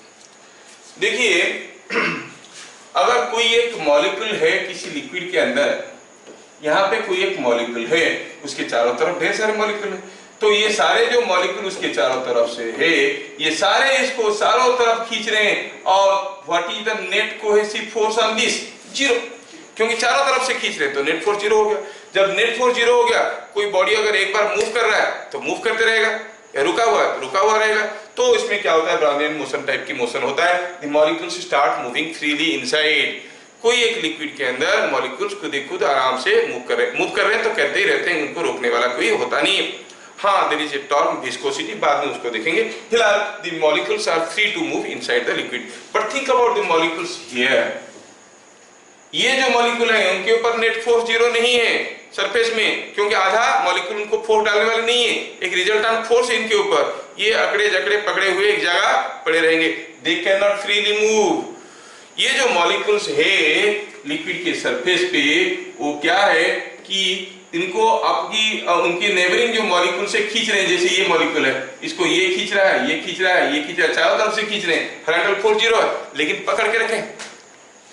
A: देखिए, अगर कोई एक मॉलिक्यूल है किसी लिक्विड के अंदर, यहाँ पे कोई एक मॉलिक्यूल है, उसके चारों तरफ ढेर सारे मॉलिक्यूल है, तो ये सारे जो मॉलिक्यूल उसके चारों तरफ से है, ये सारे इसको चारों तरफ खींच रहे हैं। और what is the net cohesive force on this? Zero, क्योंकि चारों तरफ से खींच रहे हैं तो नेट फोर्स जीरो हो गया। जब नेट फोर्स जीरो हो गया, कोई बॉडी अगर एक बार मूव कर रहा है तो मूव करते रहेगा, या रुका हुआ है तो रुका हुआ रहेगा। तो इसमें क्या होता है? ब्राउनियन मोशन टाइप की मोशन होता है। The molecules start moving freely inside. कोई एक लिक्विड के अंदर मॉलिक्यूल्स खुद आराम से मूव कर रहे हैं तो करते ही रहते हैं, उनको रोकने वाला कोई होता नहीं है। हाँ, there is a term viscosity, बाद में उसको देखेंगे। फिलहाल the molecules are free to move inside the liquid. But think about the molecules here. ये जो मॉलिक्यूल है उनके ऊपर नेट फोर्स जीरो नहीं है, सरफेस में, क्योंकि आधा मॉलिक्यूल उनको फोर्स डालने वाले नहीं है, एक रिजल्टेंट फोर्स है इनके ऊपर, ये अकड़े जकड़े पकड़े हुए एक जगह पड़े रहेंगे, they can not freely move. ये जो मॉलिक्यूल्स है लिक्विड के सरफेस पे, वो क्या है कि इनको आपकी उनके नेबरिंग जो मॉलिक्यूल से खींच रहे हैं, जैसे ये मॉलिक्यूल है, इसको ये खींच रहा है, ये खींच रहा है, ये खींच रहा है, चारों तरफ से खींच रहे हैं, फ्रंटल फोर्स 0 है, लेकिन पकड़ के रखें,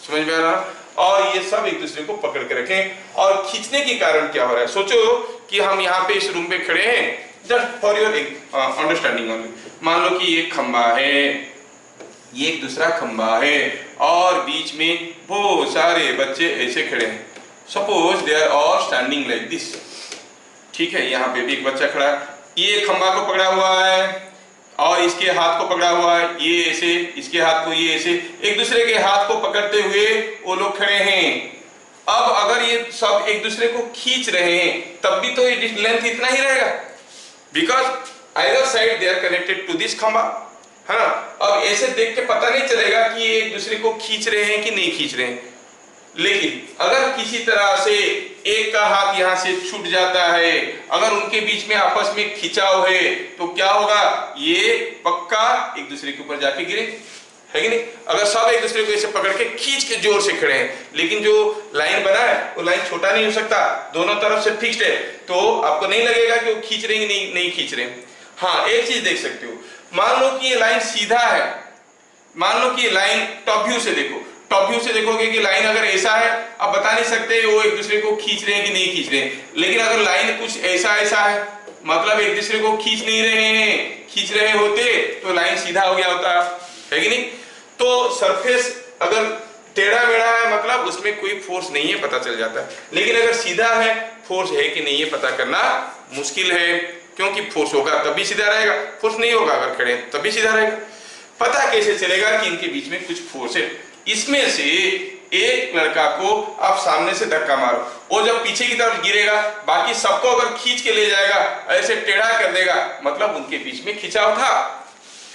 A: समझ में आ रहा? और ये सब एक दूसरे को पकड़ के रखें। और खींचने के कारण क्या हो रहा है, सोचो कि हम यहाँ पे इस रूम में खड़े हैं, just for your understanding only, मान लो कि ये खंबा है, ये एक दूसरा खंबा है, और बीच में बहुत सारे बच्चे ऐसे खड़े हैं, suppose they are all standing like this, ठीक है, यहाँ पे भी एक बच्चा खड़ा है, ये खंबा को पकड़ा हुआ है और इसके हाथ को पकड़ा हुआ है, ये ऐसे, इसके हाथ को ये ऐसे, एक दूसरे के हाथ को पकड़ते हुए वो लोग खड़े हैं। अब अगर ये सब एक दूसरे को खींच रहे हैं, तब भी तो ये लेंथ इतना ही रहेगा, because either side they are connected to this खंबा, है ना। अब ऐसे देख के पता नहीं चलेगा कि ये एक दूसरे को खींच रहे हैं कि नहीं खींच रहे हैं, लेकिन अगर किसी तरह से एक का हाथ यहां से छूट जाता है, अगर उनके बीच में आपस में खिंचाव है, तो क्या होगा, ये पक्का एक दूसरे के ऊपर जाके गिरे, है कि नहीं। अगर सब एक दूसरे को ऐसे पकड़ के खींच के जोर से खड़े हैं, लेकिन जो लाइन बना है वो लाइन छोटा नहीं हो सकता, दोनों तरफ से फिक्स्ड है, तो आपको नहीं लगेगा कि वो खींच रहे हैं नहीं खींच रहे। हाँ, एक चीज देख सकते हो, मान लो कि ये लाइन सीधा है, मान लो कि ये लाइन टॉप व्यू से देखो, टॉप व्यू से देखोगे कि लाइन अगर ऐसा है, आप बता नहीं सकते वो एक दूसरे को खींच रहे हैं कि नहीं खींच रहे हैं, लेकिन अगर लाइन कुछ ऐसा ऐसा है, मतलब एक दूसरे को खींच नहीं रहे हैं, खींच रहे होते तो लाइन सीधा हो गया होता, है कि नहीं। तो सरफेस अगर टेढ़ा मेढ़ा है, मतलब उसमें कोई फोर्स नहीं है, पता चल जाता है, लेकिन अगर सीधा है, फोर्स है कि नहीं है पता करना मुश्किल है, क्योंकि फोर्स होगा तब भी सीधा रहेगा, फोर्स नहीं होगा अगर खड़े तब भी सीधा रहेगा। पता कैसे चलेगा कि इनके बीच में कुछ फोर्स है, इसमें से एक लड़का को आप सामने से धक्का मारो, वो जब पीछे की तरफ गिरेगा, बाकी सबको अगर खींच के ले जाएगा, ऐसे टेढ़ा कर देगा, मतलब उनके बीच में खिंचाव था,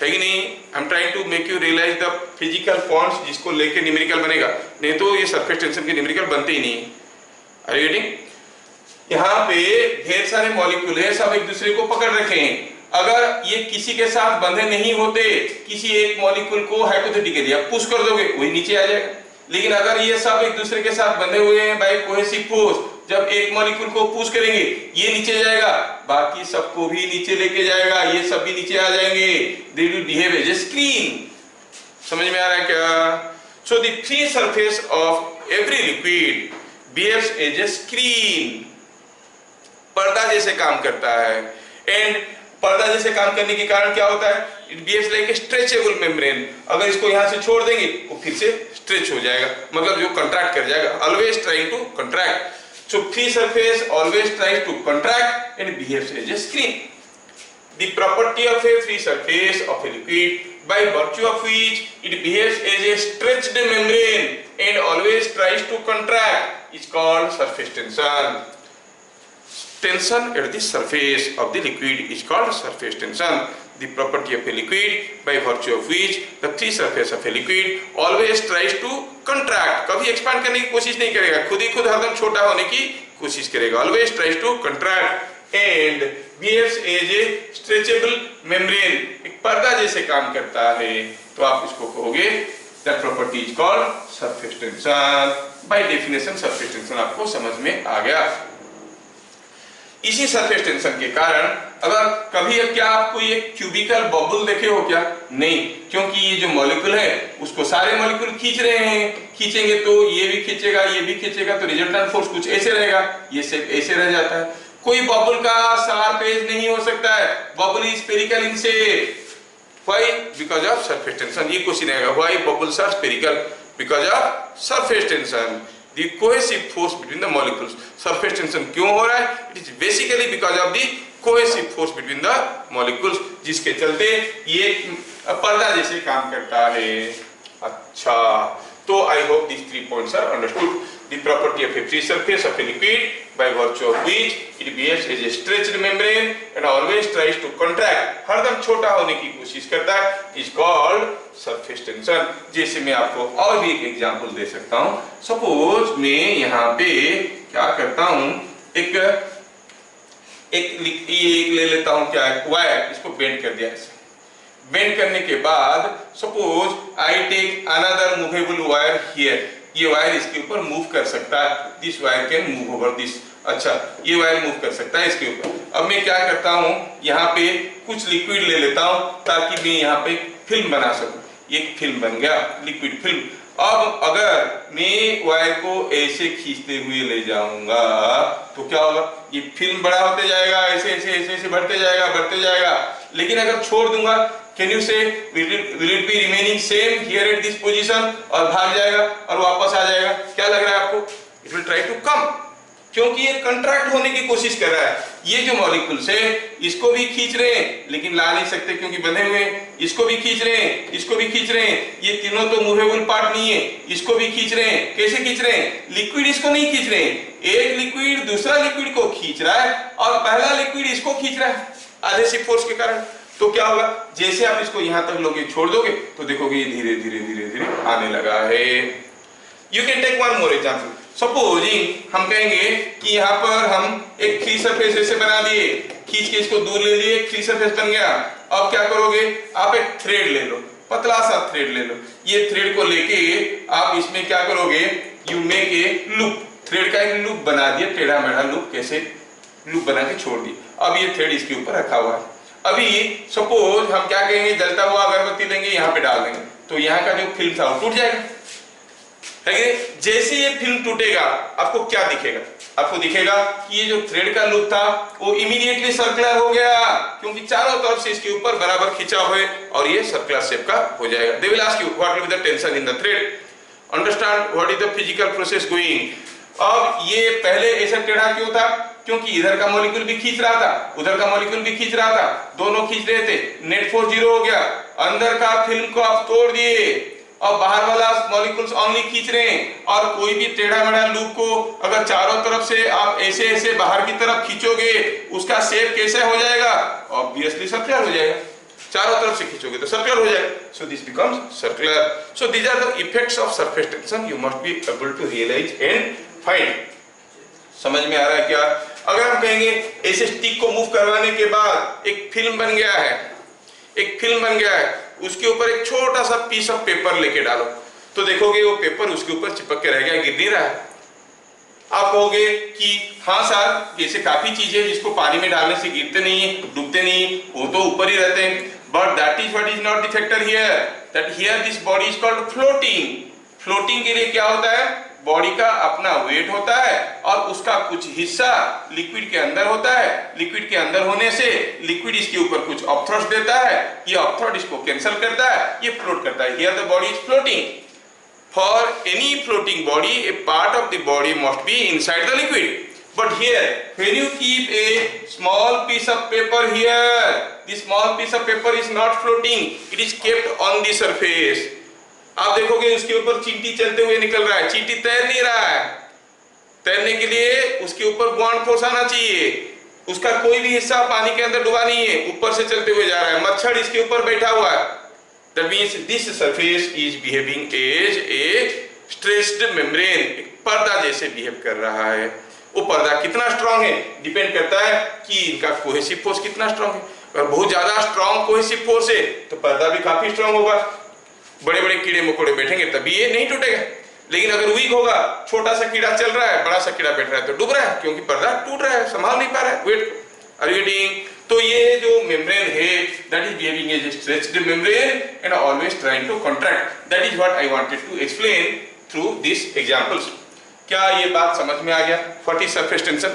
A: है कि नहीं। I am trying to make you realise the physical points जिसको लेके न्यूमेरिकल बनेगा, नहीं तो ये सरफेस टेंशन के न्यूमेरिकल बनते ही नहीं। Are you getting? यहाँ पे ढेर सारे मॉलिक्यूल है, सब एक दूसरे को पकड़ रखे हैं, अगर ये किसी के साथ बंधे नहीं होते, किसी एक मॉलिक्यूल को हाइपोथेटिकली आप पुश कर दोगे, वही नीचे आ जाएगा, लेकिन अगर ये सब एक दूसरे के साथ बंधे हुए हैं बाय कोहेसिव फोर्स, जब एक मॉलिक्यूल को पुश करेंगे ये नीचे जाएगा, बाकी सबको भी नीचे लेके जाएगा, ये सब भी नीचे आ जाएंगे, they will behave as a screen. समझ में आ रहा है क्या? So the free surface of every liquid behaves as a screen, पर्दा जैसे काम करता है, एंड पर्दा जैसे काम करने के कारण क्या होता है, it behaves like a stretchable membrane, अगर इसको यहां से छोड़ देंगे वो फिर से स्ट्रेच हो जाएगा, मतलब जो कंट्रैक्ट कर जाएगा, always trying to contract. So free surface always tries to contract and behaves as a screen. The property of a free surface of a liquid by virtue of which it behaves as a stretched membrane and always tries to contract is called surface tension. Tension at the surface of the liquid is called surface tension. The property of a liquid by virtue of which the free surface of a liquid always tries to contract. कभी expand करने की कोशिश नहीं करेगा, खुद ही खुद हरदम छोटा होने की कोशिश करेगा, always tries to contract and behaves as a stretchable membrane, एक पर्दा जैसे काम करता है, तो आप इसको कहोगे that property is called surface tension. By definition surface tension आपको समझ में आ गया। इसी सरफेस टेंशन के कारण अगर कभी क्या आपको ये क्यूबिकल बबल देखे हो क्या? नहीं, क्योंकि ये जो मॉलिक्यूल है उसको सारे मॉलिक्यूल खींच रहे हैं, खींचेंगे तो ये भी खींचेगा, ये भी खींचेगा, तो रिजल्टेंट फोर्स कुछ ऐसे रहेगा, ये सिर्फ ऐसे रह जाता है। कोई बबल का शार्प एज नहीं हो सकता है, bubble is spherical in shape. Why? Because of surface tension. ये क्वेश्चन आएगा, why bubbles are spherical? Because of surface tension, the cohesive force between the molecules. surface tension क्यों हो रहा है? It is basically because of the cohesive force between the molecules, जिसके चलते ये पर्दा जैसे काम करता है। अच्छा, तो I hope these 3 points are understood. The property of a free surface of a liquid by virtue of which it behaves as a stretched membrane and always tries to contract, हरदम छोटा होने की कोशिश करता है, is called surface tension। जैसे मैं आपको और भी एक एग्जांपल दे सकता हूं। सपोज मैं यहाँ पे क्या करता हूं, एक ले लेता हूं, क्या है, वायर, इसको बेंड कर दिया ऐसे। बेंड करने के बाद suppose I take another movable wire here, ये वायर इसके ऊपर मूव कर सकता है, this wire can move over this. अच्छा, ये वायर मूव कर सकता है इसके ऊपर। अब मैं क्या करता हूं, यहाँ पे कुछ लिक्विड ले लेता हूं ताकि मैं यहाँ पे फिल्म बना सकूं। एक फिल्म बन गया, लिक्विड फिल्म। अब अगर मैं वायर को ऐसे खींचते हुए ले जाऊंगा तो क्या होगा, ये फिल्म बड़ा होते जाएगा, ऐसे ऐसे ऐसे ऐसे बढ़ते जाएगा। लेकिन अगर छोड़ दूंगा, कैन यू से will it be remaining same here at this position, और भाग जाएगा और वापस आ जाएगा। क्या लग रहा है आपको, it will try to come, क्योंकि ये कंट्रैक्ट होने की कोशिश कर रहा है। ये जो मॉलिक्यूल्स है इसको भी खींच रहे हैं लेकिन ला नहीं सकते क्योंकि बंधे हुए हैं, इसको भी खींच रहे हैं, इसको भी खींच रहे हैं, ये तीनों तो मूवेबल पार्ट नहीं है, इसको भी खींच रहे हैं। कैसे खींच रहे हैं, लिक्विड इसको नहीं खींच रहे हैं, एक लिक्विड दूसरा लिक्विड को खींच रहा है और पहला लिक्विड इसको खींच रहा है आधेसिव फोर्स के कारण। तो क्या होगा, जैसे आप इसको यहां तक लोगे, छोड़ दोगे तो देखोगे ये धीरे धीरे आने लगा है। You can take one more example. Supposing हम कहेंगे कि यहाँ पर हम एक फ्री सरफेस ऐसे बना दिए, खींच के इसको दूर ले लिए, फ्री सरफेस बन गया। अब क्या करोगे, आप एक थ्रेड ले लो, पतला सा थ्रेड ले लो। ये थ्रेड को लेके आप इसमें क्या करोगे, you make a loop, thread का एक लूप बना दिया, टेढ़ा मेढ़ा लूप, कैसे लूप बना के छोड़ दिया। अब ये थ्रेड इसके ऊपर रखा हुआ है। अभी सपोज हम क्या कहेंगे, जलता हुआ अगरबत्ती लेंगे, यहाँ पे डाल देंगे तो यहाँ का जो फिल्म था वो टूट जाएगा। जैसे ये फिल्म टूटेगा आपको क्या दिखेगा, आपको दिखेगा कि ये जो थ्रेड का लूप था वो इमीडिएटली सर्कुलर हो गया, क्योंकि चारों तरफ से इसके ऊपर बराबर खिंचाव है और ये सर्कुलर शेप का हो जाएगा। They will ask you what will be the tension in the thread, understand what is the physical process going. अब ये पहले ऐसा टेढ़ा क्यों था, क्योंकि इधर का मॉलिक्यूल भी खींच रहा था, उधर का मॉलिक्यूल भी खींच रहा था, दोनों खींच रहे थे, नेट फोर्स 0 हो गया। अंदर का फिल्म को आप तोड़ दिए और बाहर वाला मॉलिक्यूल्स ओनली खींच रहे हैं। और कोई भी टेढ़ा मेढ़ा लूप को अगर चारों तरफ से आप ऐसे ऐसे बाहर की तरफ खींचोगे, उसका शेप कैसे हो जाएगा, ऑब्वियसली सर्कुलर हो जाएगा। चारों तरफ से खींचोगे तो सर्कुलर हो जाएगा, so this becomes circular. So these are the effects of surface tension, you must be able to realise and find. समझ में आ रहा है क्या? अगर हम कहेंगे ऐसे स्टिक को मूव करवाने के बाद एक फिल्म बन गया है, एक फिल्म बन गया है, उसके ऊपर एक छोटा सा पीस ऑफ पेपर लेके डालो तो देखोगे वो पेपर उसके ऊपर चिपक के रह गया, गिर नहीं रहा है। आप कहोगे कि हाँ सर, ऐसे काफी चीजें जिसको पानी में डालने से गिरते नहीं है, डूबते नहीं, वो तो ऊपर ही रहते हैं, but that is what is not the factor here, that here this body is called floating. Floating के लिए क्या होता है, बॉडी का अपना वेट होता है और उसका कुछ हिस्सा लिक्विड के अंदर होता है। लिक्विड के अंदर होने से लिक्विड इसके ऊपर कुछ अपथ्रस्ट देता है, ये अपथ्रस्ट इसको कैंसिल करता है, ये फ्लोट करता है। Here the body is floating. For any floating body A part of the body must be inside the liquid, but here when you keep a small piece of paper here, this small piece of paper is not floating, it is kept on the surface। आप देखोगे उसके ऊपर चींटी चलते हुए निकल रहा है, चींटी तैर नहीं रहा है, तैरने के लिए उसके ऊपर बुआंड फोर्स आना चाहिए, उसका कोई भी हिस्सा पानी के अंदर डूबा नहीं है, ऊपर से चलते हुए जा रहा है। मच्छर इसके ऊपर बैठा हुआ है, that means this surface is behaving as a stretched membrane, एक पर्दा जैसे बिहेव कर रहा है। वो पर्दा कितना स्ट्रांग है डिपेंड करता है कि इनका कोहेसिव फोर्स कितना स्ट्रांग है। अगर बहुत ज्यादा स्ट्रांग कोहेसिव फोर्स है तो पर्दा भी काफी स्ट्रांग होगा, बड़े बड़े कीड़े मकोड़े बैठेंगे तभी ये नहीं टूटेगा। लेकिन अगर वीक होगा, छोटा सा कीड़ा चल रहा है, बड़ा सा कीड़ा बैठ रहा है तो डूब रहा है, क्योंकि पर्दा टूट रहा है, संभाल नहीं पा रहा है वेट। Are you getting? तो ये जो मेम्ब्रेन है that is behaving as a stretched membrane and always trying to contract. That is what I wanted to explain through this examples. क्या ये बात समझ में आ गया? What is surface tension?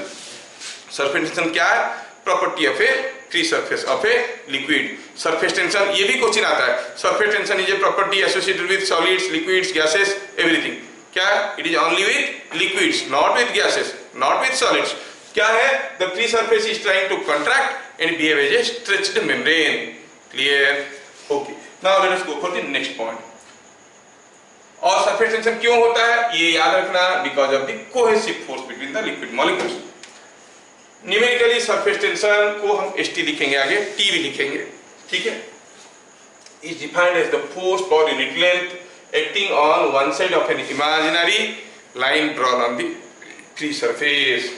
A: Surface tension क्या है? Property of a free surface of a liquid. Surface tension ये भी क्वेश्चन आता है, surface tension is a property associated with solids, liquids, gases, everything. क्या? It is only with liquids, not with gases, not with solids. क्या है? The free surface is trying to contract and behave as a stretched membrane. Clear? Okay, now let us go for the next point. और surface tension क्यों होता है ये याद रखना, because of the cohesive force between the liquid molecules. Numerically surface tension को हम ST लिखेंगे, आगे T भी लिखेंगे, ठीक है। Is defined as the force per unit length acting on one side of an imaginary line drawn on the free surface.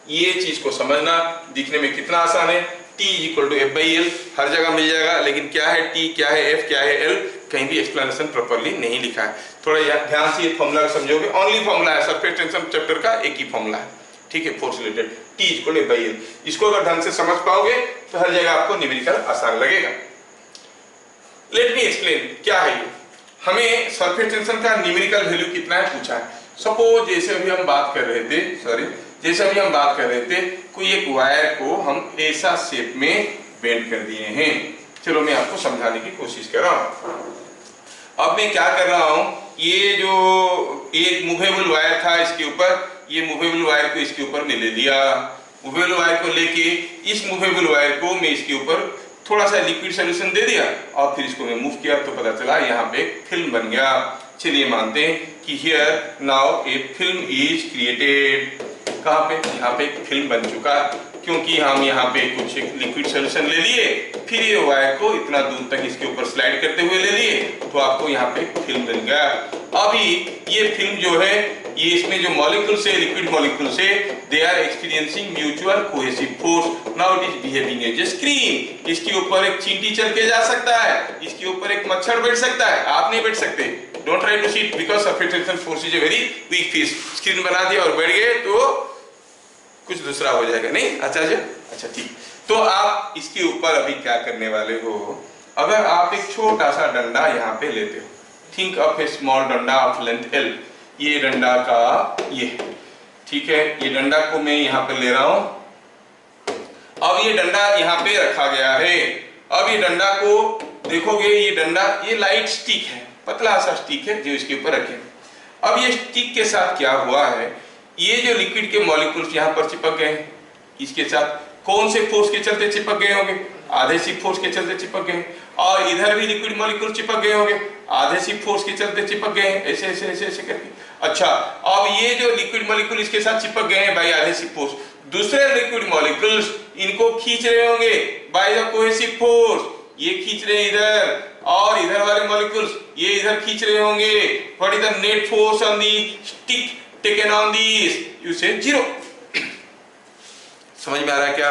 A: ये चीज को समझना, दिखने में कितना आसान है। T इक्वल टू F/L हर जगह मिल जाएगा, लेकिन क्या है T, क्या है F, क्या है L, कहीं भी एक्सप्लेनेशन प्रॉपर्ली नहीं लिखा है। थोड़ा ध्यान से ये फॉर्मूला समझोगे, ओनली फॉर्मूला है, सरफेस टेंशन चैप्टर का एक ही फॉर्मूला है, ठीक है, force related, T equal to F/L। इसको अगर ढंग से समझ पाओगे तो हर जगह आपको न्यूमेरिकल आसान लगेगा। लेट मी एक्सप्लेन क्या है ये। हमें सरफेस टेंशन का न्यूमेरिकल वैल्यू कितना है पूछा है। सपोज जैसे अभी हम बात कर रहे थे, कोई एक वायर को हम ऐसा शेप में बेंड कर दिए हैं। चलो मैं आपको समझाने की कोशिश कर रहा हूं। अब मैं क्या कर रहा हूं, ये जो एक मूवेबल वायर था इसके ऊपर, ये मूवेबल वायर को इसके ऊपर मैं ले लिया। मूवेबल वायर को लेके इस मूवेबल वायर को मैं इसके ऊपर थोड़ा सा लिक्विड सोल्यूशन दे दिया और फिर इसको मैं मूव किया तो पता चला यहाँ पे एक फिल्म बन गया। चलिए मानते हैं कि here now A film is created. कहाँ पे? यहाँ पे एक फिल्म बन चुका, क्योंकि हम यहाँ पे कुछ लिक्विड सोल्यूशन ले लिए, फिर ये वायर को इतना दूर तक इसके ऊपर स्लाइड करते हुए ले लिए तो आपको यहाँ पे फिल्म बन गया। अभी ये फिल्म जो है, ये इसमें जो मॉलिक्यूल्स है, लिक्विड मॉलिक्यूल्स है, they are experiencing mutual cohesive force. Now it is behaving as a screen. इसके ऊपर एक चींटी चल के जा सकता है, इसके ऊपर एक मच्छर बैठ सकता है, आप नहीं बैठ सकते। Don't try to seat because surface tension force is a very weak fish. Screen बना दिया और बैठ गए तो कुछ दूसरा हो जाएगा, नहीं? अच्छा ठीक। तो आप इसके ऊपर अभी क्या करने वाले हो, अगर आप एक छोटा सा डंडा यहाँ पे लेते हो, थिंक ऑफ ए स्मॉल डंडा ऑफ लेंथ L, ये डंडा का ये, ठीक है, ये डंडा को मैं यहाँ पे ले रहा हूं। अब ये डंडा यहाँ पे रखा गया है। अब ये डंडा को देखोगे, ये डंडा, ये लाइट स्टिक है, पतला सा स्टिक है जो इसके ऊपर रखे। अब ये स्टिक के साथ क्या हुआ है, ये जो लिक्विड के मॉलिक्यूल्स यहाँ पर चिपक गए हैं, इसके साथ कौन से फोर्स के चलते चिपक गए होंगे? आधेसिव फोर्स के चलते चिपक गए। और इधर भी लिक्विड मॉलिक्यूल चिपक गए होंगे, आधेसिव फोर्स के चलते चिपक गए हैं, ऐसे ऐसे ऐसे ऐसे करके। अच्छा, अब ये जो लिक्विड मॉलिक्यूल इसके साथ चिपक गए हैं बाय आधेसिव फोर्स, दूसरे लिक्विड मॉलिक्यूल्स इनको खींच रहे होंगे बाय द कोहेसिव फोर्स। ये खींच रहे हैं इधर, और इधर वाले मॉलिक्यूल्स ये इधर खींच रहे होंगे। What is the net force on the stick taken on this? You से 0। समझ में आ रहा है क्या?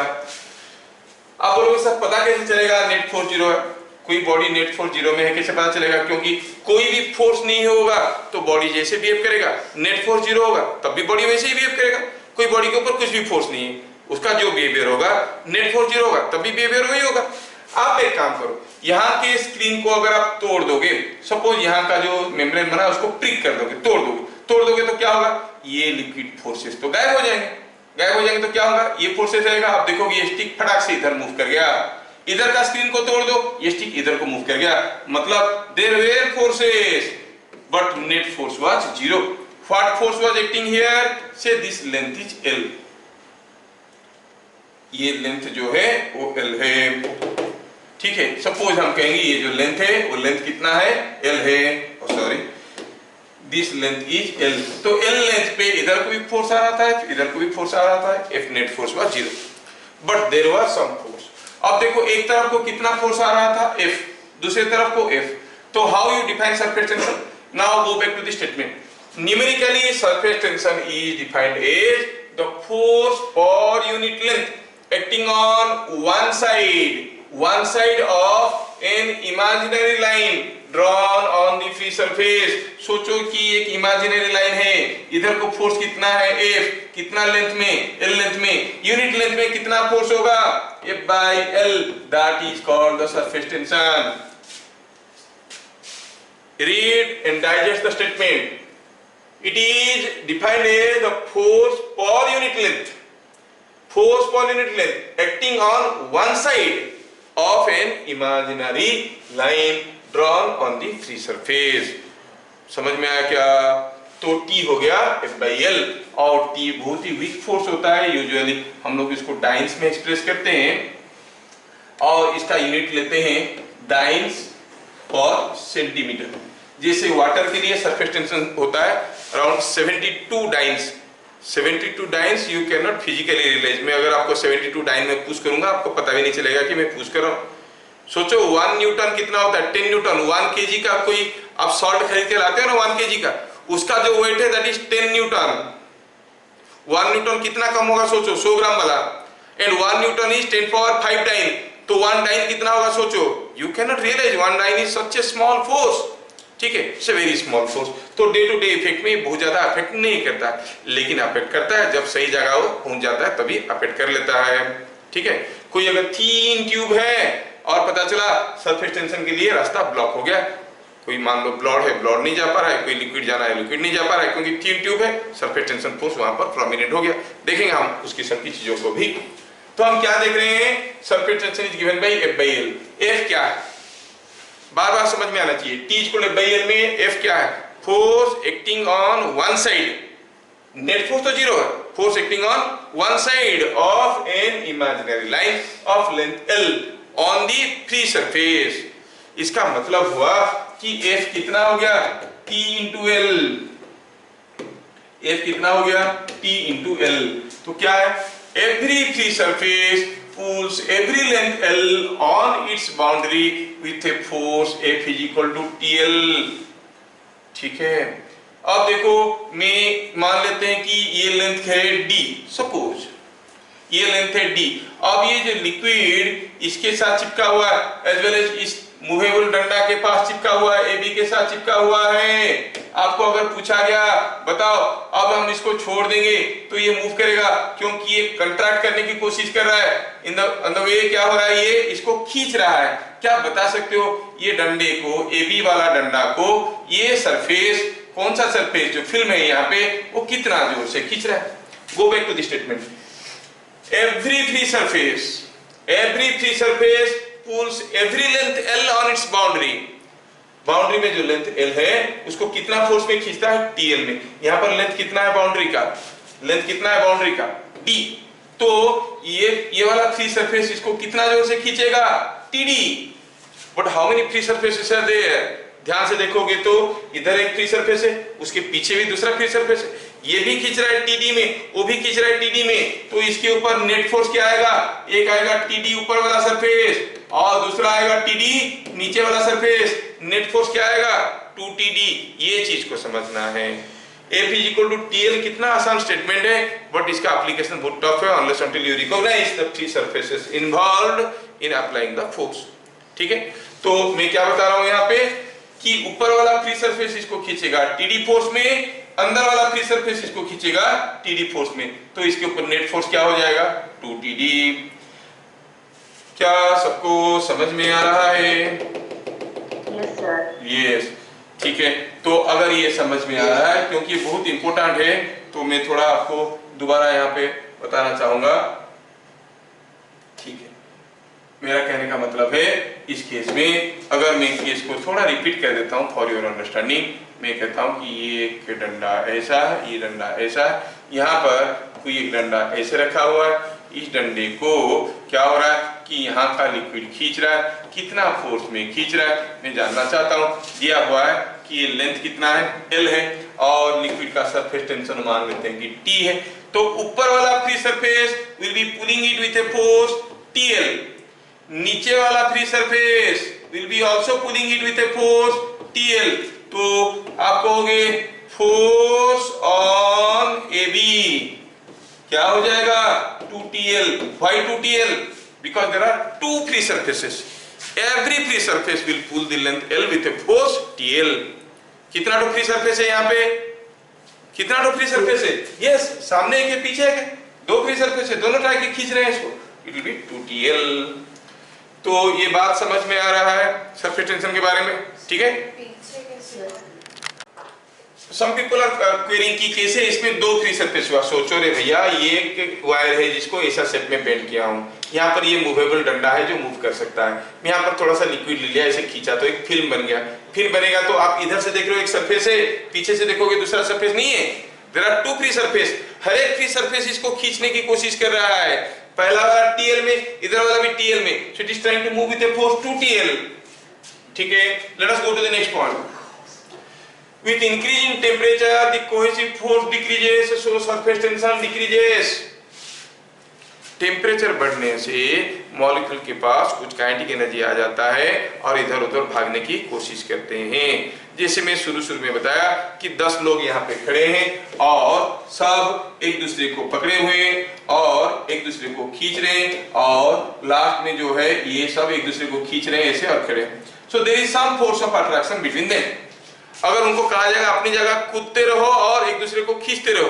A: आप बोलोगे सर पता कैसे चलेगा नेट फोर्स 0 है? कोई बॉडी नेट फोर्स 0 में है, कैसे पता चलेगा? क्योंकि कोई भी फोर्स नहीं होगा तो बॉडी जैसे बिहेव करेगा। नेट फोर्स 0 होगा तब भी बॉडी वैसे ही बिहेव करेगा। कोई बॉडी के ऊपर कुछ भी फोर्स नहीं है, उसका जो बिहेवियर होगा, नेट फोर्स 0 होगा तब भी बिहेवियर वही होगा। आप एक काम करो, यहाँ के स्क्रीन को अगर आप तोड़ दोगे, सपोज यहाँ का जो मेम्ब्रेन बना उसको प्रिक कर दोगे, तोड़ दोगे तो क्या होगा? ये लिक्विड फोर्सेस तो गायब हो जाएंगे। तो क्या होगा? ये फोर्सेस रहेगा। आप देखोगे ये स्टिक फटाक से इधर मूव कर गया, इधर का स्क्रीन को तोड़ दो, ये स्टिक इधर को मूव कर गया। मतलब there were forces but net force was 0। What force was acting here? Say this length is L। ये लेंथ जो है वो L है, ठीक है। सपोज हम कहेंगे ये जो लेंथ है वो लेंथ कितना है? L है। Sorry, this length is L। तो L लेंथ पे इधर को भी फोर्स आ रहा था, इधर को भी फोर्स आ रहा था। F net force was 0 but there was some force. अब देखो एक तरफ को कितना फोर्स आ रहा था? F, दूसरी तरफ को F। तो how you define surface tension? Now go back to the statement. Numerically surface tension is defined as the force per unit length acting on one side of an imaginary line drawn on the free surface। सोचो कि एक imaginary line है, इधर को force कितना है? F। कितना length में? L लेंथ में। यूनिट लेंथ में कितना फोर्स होगा? F/L। that is called the surface tension। read and digest the statement। it is defined as the force per unit length acting on one side of an imaginary line drawn on the free surface। समझ में आया क्या? तो T हो गया F/L, और T बहुत ही weak force होता है। यूजुअली हम लोग इसको डाइन्स में एक्सप्रेस करते हैं और इसका यूनिट लेते हैं डाइन्स पर सेंटीमीटर। जैसे वाटर के लिए सरफेस टेंशन होता है around 72 dynes. 72 dynes you can not physically realise. मैं अगर आपको 72 डाइन में पुश करूंगा आपको पता भी नहीं चलेगा कि मैं पुश कर रहा हूं। सोचो 1 न्यूटन कितना होता है? 10 न्यूटन। 1 केजी का कोई आप सॉल्ट खरीद के लाते हो ना 1 केजी का, उसका जो वेट है दैट इज 10 न्यूटन। 1 न्यूटन कितना कम होगा सोचो, 100 ग्राम वाला, एंड 1 न्यूटन इज 10⁵ डाइन, तो 1 डाइन कितना होगा सोचो। You can not realise 1 dyne is such a small force, ठीक है, it's a very small force. तो डे टू डे इफेक्ट में बहुत ज्यादा अफेक्ट नहीं करता, लेकिन अफेक्ट करता है जब सही जगह वो पहुंच जाता है तभी अफेक्ट कर लेता है, ठीक है। कोई अगर थीन ट्यूब है और पता चला सरफेस टेंशन के लिए रास्ता ब्लॉक हो गया, कोई मान लो ब्लॉड है, ब्लॉड नहीं जा पा रहा है, कोई लिक्विड जाना है, लिक्विड नहीं जा पा रहा है, क्योंकि थीन ट्यूब है, सरफेस टेंशन फोर्स वहां पर प्रोमिनेंट हो गया। देखेंगे हम उस किस्म की चीजों को भी। तो हम क्या देख रहे हैं, surface tension is given by F by L। F क्या है, बार बार समझ में आना चाहिए। T equal to F by L में F क्या है, force acting on one side, net force तो जीरो है, force acting on one side of an imaginary line of length L on the free surface. इसका मतलब हुआ कि F कितना हो गया, T इंटू L, F कितना हो गया, T इंटू L। तो क्या है, every free surface pulls every length L on its boundary with a force F is equal to TL, ठीक है। अब देखो मैं मान लेते हैं कि ये लेंथ है D, सपोज ये लेंथ है D। अब ये जो लिक्विड इसके साथ चिपका हुआ है एज वेल एज इस मूवेबल डंडा के पास चिपका हुआ है, AB के साथ चिपका हुआ है। आपको अगर पूछा गया बताओ अब हम इसको छोड़ देंगे तो ये मूव करेगा, क्योंकि ये कंट्रैक्ट करने की कोशिश कर रहा है। इन द वे क्या हो रहा है, ये इसको खींच रहा है। क्या बता सकते हो ये डंडे को, AB वाला डंडा को, ये सरफेस, कौन सा सरफेस जो फिल्म है यहाँ पे, वो कितना जोर से खींच रहा है। Go back to the statement, every free surface pulls every length L on its boundary। Boundary में जो लेंथ L है उसको कितना फोर्स में खींचता है, TL में। यहाँ पर लेंथ कितना है बाउंड्री का, लेंथ कितना है बाउंड्री का, D। तो ये वाला फ्री सरफेस इसको कितना जोर से खींचेगा, TD। But how many free surfaces are there, ध्यान से देखोगे तो इधर एक फ्री सरफेस है, उसके पीछे भी दूसरा फ्री सरफेस है, ये भी खींच रहा है TD में, वो भी खींच रहा है TD में। तो इसके ऊपर नेट फोर्स क्या आएगा, एक आएगा TD ऊपर वाला सरफेस और दूसरा आएगा TD नीचे वाला सरफेस। नेट फोर्स क्या आएगा, 2TD। ये चीज को समझना है। F is equal to TL कितना आसान स्टेटमेंट है, बट इसका एप्लीकेशन बहुत टफ है unless until you recognize the three surfaces involved in applying the force, ठीक है। तो मैं क्या बता रहा हूं यहाँ पे कि ऊपर वाला फ्री सरफेस इसको खींचेगा TD फोर्स में, अंदर वाला फ्री सरफेस इसको खींचेगा TD फोर्स में। तो इसके ऊपर नेट फोर्स क्या हो जाएगा, 2TD। क्या सबको समझ में आ रहा है?
B: Yes sir.
A: यस, ठीक है। तो अगर ये समझ में आ रहा है, क्योंकि ये बहुत इंपॉर्टेंट है, तो मैं थोड़ा आपको दोबारा यहाँ पे बताना चाहूंगा, ठीक है। मेरा कहने का मतलब है इस केस में अगर मैं केस को थोड़ा रिपीट कर देता हूँ फॉर योर अंडरस्टैंडिंग, मैं कहता हूँ कि ये एक डंडा ऐसा है, ये डंडा ऐसा है, यहाँ पर कोई एक डंडा ऐसे रखा हुआ है, इस डंडे को क्या हो रहा है कि यहाँ का लिक्विड खींच रहा है, कितना फोर्स में खींच रहा है मैं जानना चाहता हूँ। दिया हुआ है कि ये लेंथ कितना है, L है, और लिक्विड का सरफेस टेंशन मान लेते हैं कि T है। तो ऊपर वाला free surface will be pulling it with a force TL, नीचे वाला free surface will be also pulling it with a force TL। तो आप कहोगे फोर्स ऑन AB क्या हो जाएगा, 2TL। Why 2TL? Because there are two free surfaces. Every free surface will pull the length L with a force TL। कितना to free surface है यहाँ पे, कितना टू फ्री सरफेस है, यस, सामने एक है पीछे एक है, दो फ्री सरफेस है, दोनों ट्राई के खींच रहे हैं इसको, इट विल बी 2TL। तो ये बात समझ में आ रहा है सरफेस टेंशन के बारे में, ठीक है। Some people are querying कि कैसे इसमें दो फ्री सरफेस हुआ। सोचो रे भैया, ये एक वायर है जिसको ऐसा शेप में बेंड किया हूँ, यहाँ पर ये मूवेबल डंडा है जो मूव कर सकता है, मैं यहाँ पर थोड़ा सा लिक्विड ले लिया, ऐसे खींचा तो एक फिल्म बन गया। फिल्म बनेगा तो आप इधर से देख रहे हो एक सरफेस है, पीछे से देखोगे दूसरा सरफेस नहीं है, there are two free surface. हर एक फ्री सरफेस इसको खींचने की कोशिश कर रहा है, पहला वाला TL में, इधर वाला भी TL में, so it is trying to move with a force 2TL, ठीक है। Let us go to the next point. With increasing temperature, the cohesive force decreases, so surface tension decreases। Temperature बढ़ने से molecule के पास कुछ kinetic energy आ जाता है और इधर उधर भागने की कोशिश करते हैं। जैसे मैं शुरू में बताया कि 10 लोग यहाँ पे खड़े हैं और सब एक दूसरे को पकड़े हुए हैं और एक दूसरे को खींच रहे हैं और लास्ट में जो है ये सब एक दूसरे को खींच रहे हैं ऐसे और खड़े हैं। So there is some force of attraction between them. अगर उनको कहा जाएगा अपनी जगह कूदते रहो और एक दूसरे को खींचते रहो,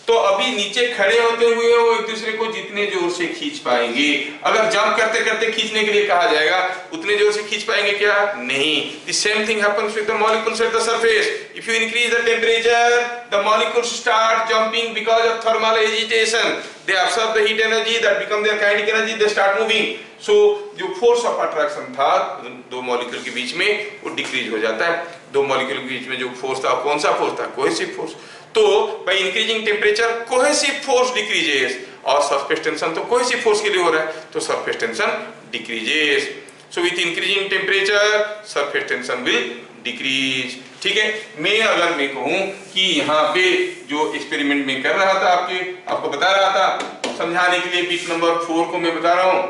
A: तो अभी नीचे खड़े होते हुए वो एक दूसरे को जितने जोर से खींच पाएंगे। अगर जंप करते करते खींचने के लिए कहा जाएगा उतने जोर से खींच पाएंगे क्या? नहीं। The same thing happens with the molecules at the surface. If you increase the temperature, the molecules start jumping because of thermal agitation. They absorb the heat energy that become their kinetic energy. They start moving. So जो force of attraction था दो molecule के बीच में वो decrease हो जाता है। दो मॉलिक्यूल के बीच में जो फोर्स था कौन सा फोर्स था? Cohesive force. तो by increasing temperature cohesive force decreases और सरफेस टेंशन तो कोहेसिव फोर्स के लिए हो रहा है तो surface tension decreases. So with increasing temperature surface tension will decrease. ठीक है। मैं अगर मैं कहूं कि यहाँ पे जो एक्सपेरिमेंट में कर रहा था आपको बता रहा था समझाने के लिए बिट नंबर 4 को मैं बता रहा हूं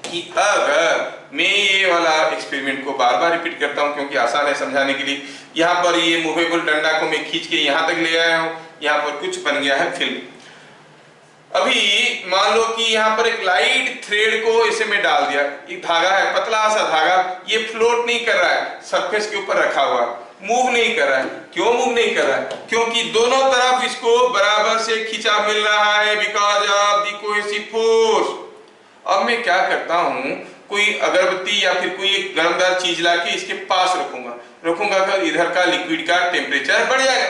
A: कि अगर मैं ये वाला एक्सपेरिमेंट को बार बार रिपीट करता हूं क्योंकि आसान है समझाने के लिए। यहाँ पर ये मूवेबल डंडा को मैं खींच के यहाँ तक ले आया हूँ, यहाँ पर कुछ बन गया है फिल्म। अभी मान लो कि यहाँ पर एक लाइट थ्रेड को इसे में डाल दिया, एक धागा है पतला सा धागा, ये फ्लोट नहीं कर रहा है, सरफेस के ऊपर रखा हुआ, मूव नहीं कर रहा है। क्यों मूव नहीं कर रहा है? क्योंकि दोनों तरफ इसको बराबर से खिंचाव मिल रहा है because of the cohesive force. अब मैं क्या करता हूं, कोई अगरबत्ती या फिर कोई एक गर्मदार चीज लाके इसके पास रखूंगा कि इधर का लिक्विड का टेम्परेचर बढ़ जाएगा,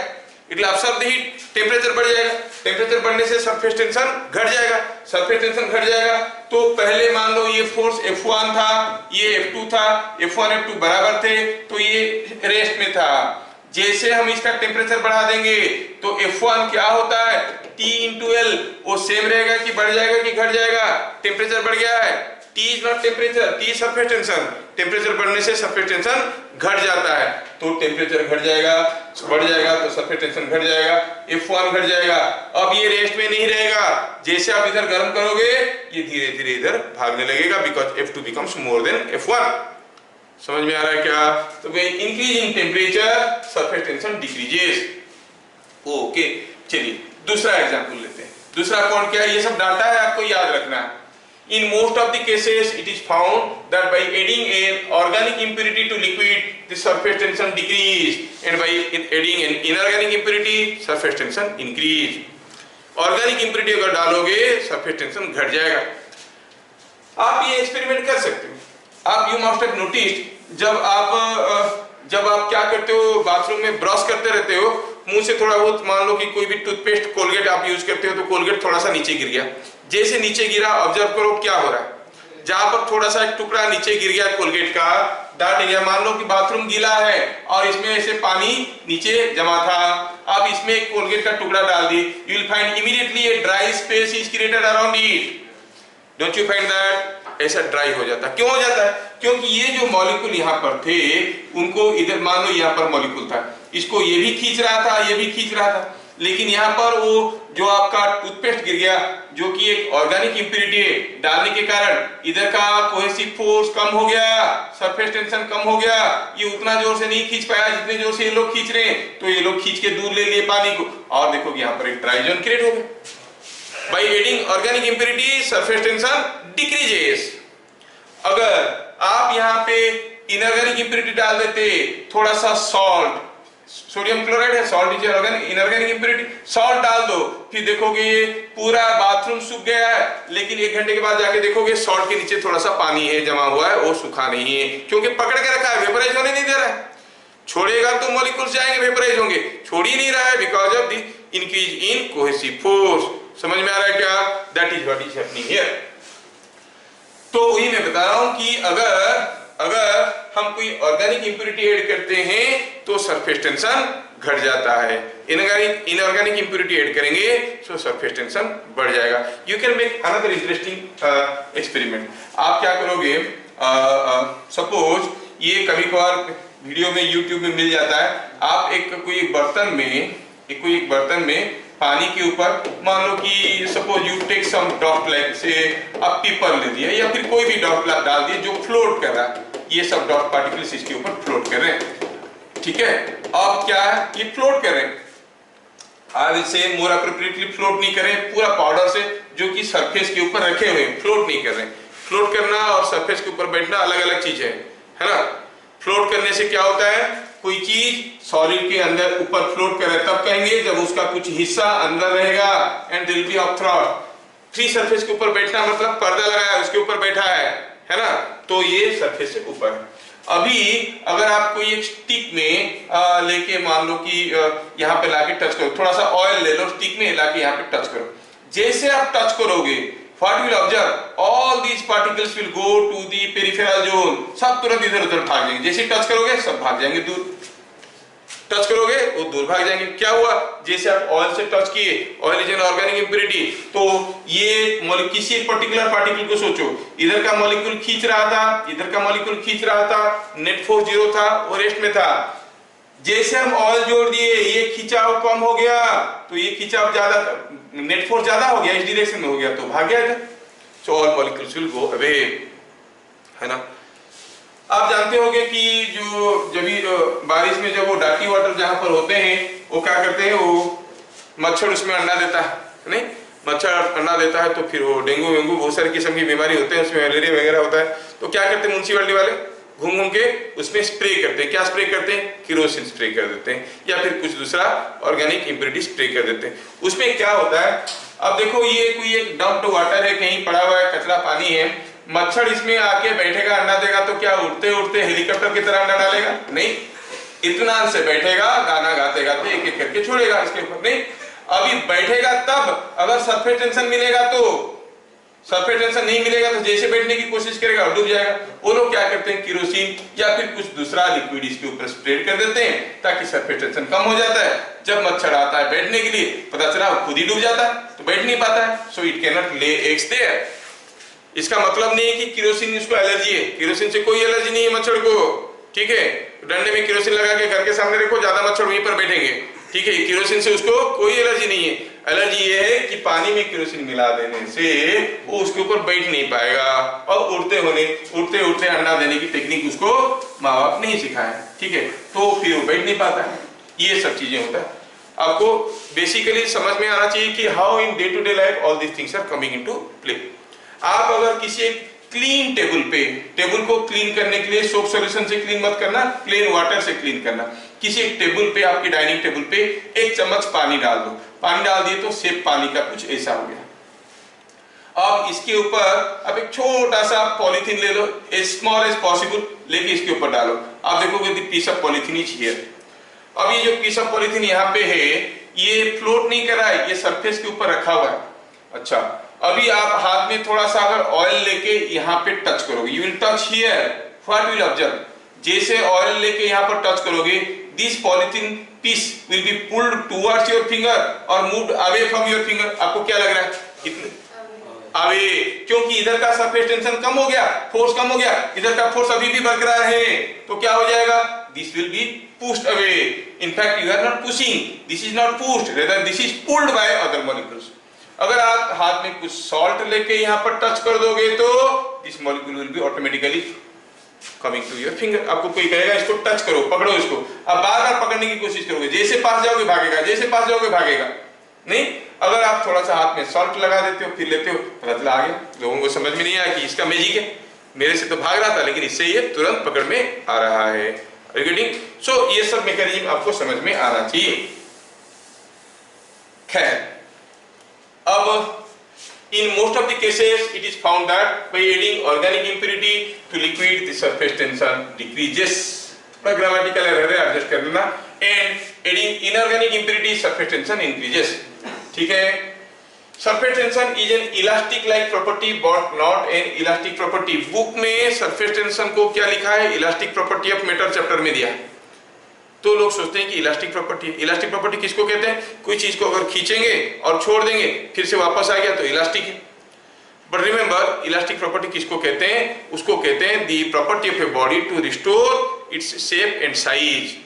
A: it will absorb the heat, temperature बढ़ जाएगा। टेम्परेचर बढ़ने से सरफेस टेंशन घट जाएगा, सरफेस टेंशन घट जाएगा तो पहले मान लो ये फोर्स F1 था, ये F2 था, F1 F2 बराबर थे तो ये रेस्ट में था। जैसे हम इसका टेम्परेचर बढ़ा देंगे तो F1 क्या होता है? T into L, वो सेम रहेगा कि बढ़ जाएगा कि घट जाएगा? टेम्परेचर बढ़ गया है। T is not temperature, T is surface tension. Temperature बढ़ने से सरफेस टेंशन घट जाता है तो टेम्परेचर घट जाएगा, बढ़ जाएगा तो सरफेस टेंशन घट जाएगा, F1 घट जाएगा। अब ये रेस्ट में नहीं रहेगा, जैसे आप इधर गर्म करोगे ये धीरे धीरे इधर भागने लगेगा because F2 becomes more than F1। समझ में आ रहा है क्या? तो increasing temperature surface tension decreases. Okay, चलिए दूसरा एग्जांपल लेते हैं। दूसरा कौन क्या है? ये सब डाटा है, आपको याद रखना है। In most of the cases, it is found that by adding an organic impurity to liquid, the surface tension decrease, and by adding an inorganic impurity, surface tension increase. Organic impurity अगर डालोगे, surface tension घट जाएगा। आप ये experiment कर सकते हो। आप you must have noticed जब आप क्या करते हो, बाथरूम में ब्रश करते रहते हो, मुंह से थोड़ा बहुत मान लो कि कोई भी टूथपेस्ट कोलगेट आप यूज करते हो तो कोलगेट थोड़ा सा नीचे गिर गया। जैसे नीचे गिरा ऑब्जर्व करो क्या हो रहा है। जहां पर थोड़ा सा एक टुकड़ा नीचे गिर गया कोलगेट का, डार्ट एरिया, मान लो कि बाथरूम गीला है और इसमें ऐसे पानी नीचे जमा था, आप इसमें एक कोलगेट का टुकड़ा डाल दिए, you will find immediately a dry space is created around it. Don't you find that? ऐसा ड्राई हो जाता है। क्यों हो जाता है? क्योंकि ये जो मॉलिक्यूल यहाँ पर थे उनको इधर मान लो यहाँ पर मॉलिक्यूल था, इसको ये भी खींच रहा था, ये भी खींच रहा था, लेकिन यहाँ पर वो जो आपका टूथपेस्ट गिर गया जो कि एक ऑर्गेनिक इंप्योरिटी है, डालने के कारण इधर का कोहेसिव फोर्स कम हो गया, सरफेस टेंशन कम हो गया, ये उतना जोर से नहीं खींच पाया जितने जोर से ये लोग खींच रहे हैं, तो ये लोग खींच के दूर ले लिए पानी को और देखो यहाँ पर एक ड्राई जोन क्रिएट हो गया। By adding organic impurity, surface tension decreases. अगर आप यहाँ पे इनऑर्गेनिक इंप्योरिटी डाल देते, थोड़ा सा सॉल्ट, सोडियम क्लोराइड है, salt is inorganic impurity, salt डाल दो, फिर देखोगे ये पूरा बाथरूम सूख गया है, लेकिन 1 घंटे के बाद जाके देखोगे सॉल्ट के नीचे थोड़ा सा पानी है जमा हुआ है, वो सूखा नहीं है क्योंकि पकड़ के रखा है, वेपराइज होने नहीं दे रहा है। छोड़ेगा तो मॉलिक्यूल्स जाएंगे, वेपराइज होंगे, छोड़ ही नहीं रहा है because of the increase in cohesive force. समझ में आ रहा है क्या? That is what is happening here. तो वही मैं बता रहा हूं कि अगर हम कोई ऑर्गेनिक इंप्योरिटी ऐड करते हैं तो सरफेस टेंशन घट जाता है, इनऑर्गेनिक इंप्योरिटी ऐड करेंगे तो सरफेस टेंशन बढ़ जाएगा। You can make another interesting experiment. आप क्या करोगे, सपोज ये कभी कभार वीडियो में यूट्यूब में मिल जाता है, आप कोई एक बर्तन में पानी के ऊपर मान लो कि suppose you take some dot like say अब पेपर ले दिया या फिर कोई भी डॉट डाल दिया जो फ्लोट कर रहा है, ये सब डॉट पार्टिकल्स इसके ऊपर फ्लोट कर रहे हैं, ठीक है। अब क्या है, ये फ्लोट कर रहे हैं, आज इसे मोर अप्रोप्रिएटली फ्लोट नहीं करें पूरा पाउडर से जो कि सरफेस के ऊपर रखे हुए फ्लोट नहीं कर रहे हैं। फ्लोट करना और सरफेस के ऊपर बैठना अलग अलग चीज है ना। फ्लोट करने से क्या होता है, कोई चीज सॉलिड के अंदर ऊपर फ्लोट कर रहा है तब कहेंगे जब उसका कुछ हिस्सा अंदर रहेगा and there will be upthrust. Free surface के ऊपर बैठना मतलब पर्दा लगाया उसके ऊपर बैठा है ना, तो ये सरफेस से ऊपर है। अभी अगर आप कोई एक स्टिक में लेके मान लो कि यहाँ पे लाके टच करो, थोड़ा सा ऑयल ले लो स्टिक में लाके यहाँ पे टच करो, जैसे आप टच करोगे what you will observe, all these particles will go to the peripheral zone, सब तुरंत इधर उधर भाग जाएंगे, जैसे टच करोगे सब भाग जाएंगे दूर, टच करोगे वो दूर भाग जाएंगे। क्या हुआ, जैसे आप ऑयल से टच किए, oil is an organic impurity, तो ये किसी एक पर्टिकुलर पार्टिकल को सोचो, इधर का मॉलिक्यूल खींच रहा था, इधर का मॉलिक्यूल खींच रहा था, नेट फोर्स 0 था और रेस्ट में था। जैसे हम ऑयल जोड़ दिए ये खिंचाव कम हो गया, तो ये खिंचाव ज्यादा, नेट फोर्स ज्यादा हो गया, इस डायरेक्शन में हो गया तो भाग गया इधर। So all molecules will go away, है ना। आप जानते होंगे कि जो जब बारिश में जब वो डार्टी वाटर जहां पर होते हैं वो क्या करते हैं, वो मच्छर उसमें अंडा देता है, नहीं मच्छर अंडा देता है तो फिर वो डेंगू वेंगू बहुत सारी किस्म की बीमारी होते हैं, उसमें मलेरिया वगैरह होता है। तो क्या करते हैं म्युनिसिपैलिटी वाले, घूम घूम के उसमें स्प्रे करते हैं। क्या स्प्रे करते हैं, केरोसिन स्प्रे कर देते हैं या फिर कुछ दूसरा ऑर्गेनिक इम्प्योरिटी स्प्रे कर देते हैं। उसमें क्या होता है, अब देखो ये कोई एक डंप्ड वाटर है, कहीं पड़ा हुआ है कचरा पानी है, मच्छर इसमें आके बैठेगा अंडा देगा तो क्या उड़ते उड़ते हेलीकॉप्टर की तरह अंडा डालेगा, नहीं, इत्मीनान से बैठेगा, गाना गाते गाते एक एक करके छोड़ेगा इसके ऊपर, नहीं। अभी बैठेगा तब अगर सरफेस टेंशन मिलेगा तो, सरफेस टेंशन नहीं मिलेगा तो जैसे बैठने की कोशिश करेगा और डूब जाएगा। वो लोग क्या करते हैं, केरोसिन या फिर कुछ दूसरा लिक्विड इसके ऊपर स्प्रेड कर देते हैं ताकि सरफेस टेंशन कम हो जाता है। जब मच्छर आता है बैठने के लिए पता चला वो खुद ही डूब जाता है तो बैठ नहीं पाता है, so it can not lay eggs there. इसका मतलब नहीं है कि केरोसिन इसको एलर्जी है, केरोसिन से कोई एलर्जी नहीं है मच्छर को, ठीक है। डंडे में केरोसिन लगा के घर के सामने रखो, ज्यादा मच्छर वहीं पर बैठेंगे, ठीक है। केरोसिन से उसको कोई एलर्जी नहीं है। एलर्जी ये है कि पानी में केरोसिन मिला देने से वो उसके ऊपर बैठ नहीं पाएगा और उड़ते उड़ते अंडा देने की टेक्निक उसको माँ बाप नहीं सिखाया, ठीक है, तो फिर वो बैठ नहीं पाता है। ये सब चीजें होता है। आपको बेसिकली समझ में आना चाहिए कि how in day to day life all these things are coming into play. आप अगर किसी एक क्लीन टेबल पे, टेबल को क्लीन करने के लिए सोप सॉल्यूशन से क्लीन मत करना, प्लेन वाटर से क्लीन करना। किसी एक टेबल पे, आपकी डाइनिंग टेबल पे 1 चम्मच पानी डाल दो, पानी डाल दिए तो सेप पानी का कुछ ऐसा हो गया। अब इसके ऊपर आप एक छोटा सा पॉलीथीन ले लो, एज स्मॉल एज पॉसिबल, लेके इसके ऊपर डालो। आप देखोगे the piece of polythene is here. अब ये जो पीस ऑफ पॉलीथीन यहाँ पे है ये फ्लोट नहीं कर रहा है, ये सरफेस के ऊपर रखा हुआ है। अच्छा, अभी आप हाथ में थोड़ा सा अगर ऑयल लेके यहाँ पे टच करोगे, you will touch here, what will observe, जैसे ऑयल लेके यहाँ पर टच करोगे this polythene piece will be pulled towards your finger और moved away from your finger. आपको क्या लग रहा है, इतने अवे, क्योंकि इधर का सरफेस टेंशन कम हो गया, फोर्स कम हो गया, इधर का फोर्स अभी भी बरकरार है, तो क्या हो जाएगा, this will be pushed away. In fact, you are not pushing, this is not pushed, rather this is pulled by other molecules. अगर आप हाथ में कुछ सॉल्ट लेके यहाँ पर टच कर दोगे तो this molecule will be automatically coming to your finger. आपको कोई कहेगा इसको टच करो, पकड़ो इसको, आप बार बार पकड़ने की कोशिश करोगे, जैसे पास जाओगे भागेगा, जैसे पास जाओगे भागेगा, नहीं। अगर आप थोड़ा सा हाथ में सॉल्ट लगा देते हो फिर लेते हो, पता चला आ गया। लोगों को समझ में नहीं आया कि इसका मैजिक है, मेरे से तो भाग रहा था लेकिन इससे ये तुरंत पकड़ में आ रहा है। रिगार्डिंग सो ये सब मैकेनिज्म आपको समझ में आना चाहिए। खैर, अब in most of the cases it is found that by adding organic impurity to liquid the surface tension decreases. पर grammatical error है, adjust कर लेना। and adding inorganic impurity surface tension increases, ठीक है। surface tension is an elastic like property but not an elastic property। Book में surface tension को क्या लिखा है, elastic property of matter chapter में दिया है, तो लोग सोचते हैं कि इलास्टिक प्रॉपर्टी है। इलास्टिक प्रॉपर्टी किसको कहते हैं, कोई चीज को अगर खींचेंगे और छोड़ देंगे फिर से वापस आ गया तो इलास्टिक है। बट रिमेंबर, इलास्टिक प्रॉपर्टी किसको कहते हैं, उसको कहते हैं the property of a body to restore its shape and size,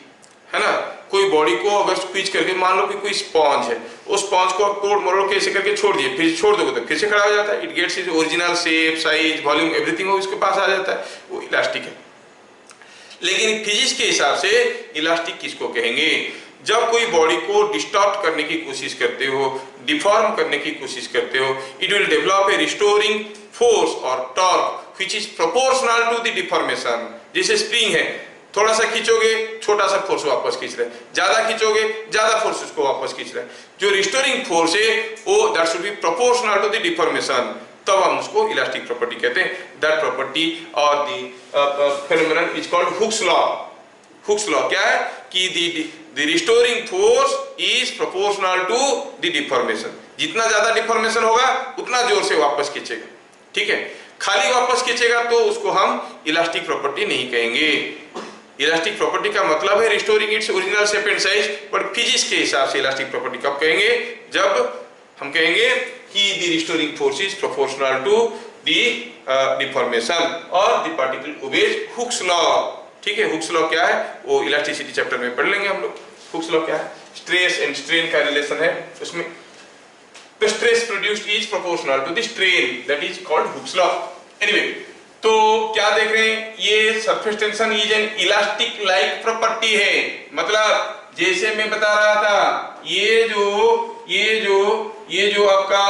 A: है ना। कोई बॉडी को अगर स्क्वीज करके, मान लो कि कोई स्पॉन्ज है, उस स्पॉन्ज को आप तोड़ मरोड़ के ऐसे करके छोड़ दिए, फिर छोड़ दोगे तो फिर से खड़ा हो जाता है। It gets is original shape, size, volume, everything वो उसके पास आ जाता है, वो इलास्टिक है। लेकिन फिजिक्स के हिसाब से इलास्टिक किसको कहेंगे? जब कोई बॉडी को डिस्टॉर्ट करने की कोशिश करते हो, डिफॉर्म करने की कोशिश करते हो, it will develop a restoring force और torque which is proportional to the deformation. जैसे स्प्रिंग है, थोड़ा सा खींचोगे छोटा सा फोर्स वापस खींच रहा है, ज्यादा खींचोगे ज्यादा फोर्स उसको वापस खींच रहा है। जो रिस्टोरिंग फोर्स है वो that should be proportional to the deformation, तब हम उसको इलास्टिक प्रॉपर्टी कहते हैं। दैट प्रॉपर्टी और the phenomenon is called Hooke's law. Hooke's law क्या है कि the restoring force is proportional to the deformation। जितना ज्यादा डिफॉर्मेशन होगा उतना जोर से वापस खींचेगा, ठीक है। खाली वापस खींचेगा तो उसको हम इलास्टिक प्रॉपर्टी नहीं कहेंगे। इलास्टिक प्रॉपर्टी का मतलब है restoring its original shape and size, but physics के हिसाब से इलास्टिक प्रॉपर्टी कब कहेंगे? जब हम कहेंगे कि the restoring force is proportional to the deformation और the particle obeys Hooke's law, ठीक है। हुक्स लॉ क्या है वो इलास्टिसिटी चैप्टर में पढ़ लेंगे हम लोग। हुक्स लॉ क्या है? स्ट्रेस एंड स्ट्रेन का रिलेशन है उसमें। The stress produced is proportional to the strain, that is called Hooke's law. Anyway, तो क्या देख रहे हैं? ये surface tension is an elastic like property है। मतलब जैसे मैं बता रहा था, ये जो आपका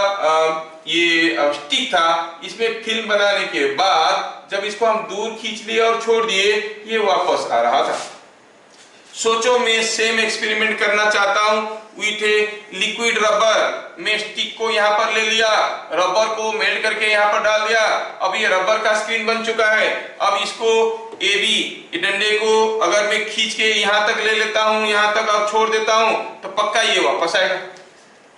A: ये स्टिक था, इसमें फिल्म बनाने के बाद जब इसको हम दूर खींच लिए और छोड़ दिए, ये वापस आ रहा था। सोचो मैं सेम एक्सपेरिमेंट करना चाहता हूं विथ ए लिक्विड रबर। मैं स्टिक को यहाँ पर ले लिया, रबर को मेल्ट करके यहाँ पर डाल दिया, अब ये रबर का स्क्रीन बन चुका है। अब इसको AB डंडे को अगर मैं खींच के यहाँ तक ले लेता हूँ, यहाँ तक और छोड़ देता हूँ, तो पक्का ये वापस आएगा,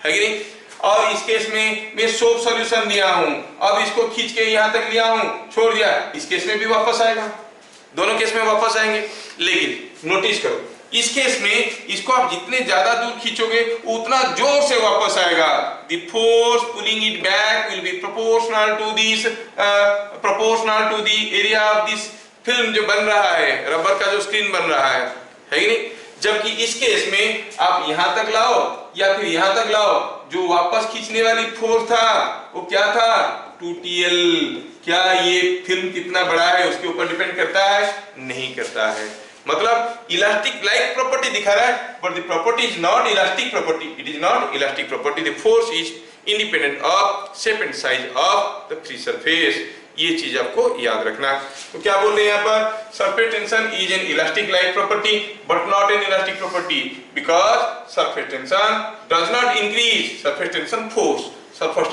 A: है कि नहीं? और इस केस में मैं सोप सॉल्यूशन लिया हूँ, अब इसको खींच के यहाँ तक लिया हूँ, छोड़ दिया, इस केस में भी वापस आएगा, दोनों केस में वापस आएंगे। लेकिन नोटिस करो, इस केस में इसको आप जितने ज्यादा दूर खींचोगे उतना जोर से वापस आएगा। The force pulling it back will be proportional to the area of this film जो बन रहा है, रबर का जो स्क्रीन बन रहा है कि नहीं? जबकि इस केस में आप यहां तक लाओ या फिर यहां तक लाओ, जो वापस खींचने वाली फोर्स था वो क्या था? 2TL। क्या ये फिल्म कितना बड़ा है उसके ऊपर डिपेंड करता है? नहीं करता है। मतलब इलास्टिक लाइक प्रॉपर्टी दिखा रहा है, but the property is not elastic property, it is not elastic property. The force is independent of shape and size of the free surface. ये चीज आपको याद रखना। तो क्या बोल रहे हैं यहाँ पर? Surface tension is an elastic like property but not an elastic property, because surface tension does not increase surface tension force. Surface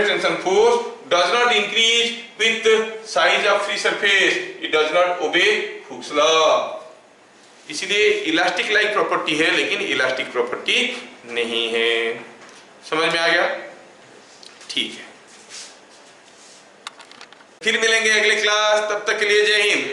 A: tension force does not increase with the size of free surface, it does not obey Hooke's law। इसलिए elastic like property है लेकिन elastic property नहीं है। समझ में आ गया? ठीक है, फिर मिलेंगे अगले क्लास, तब तक के लिए जय हिंद।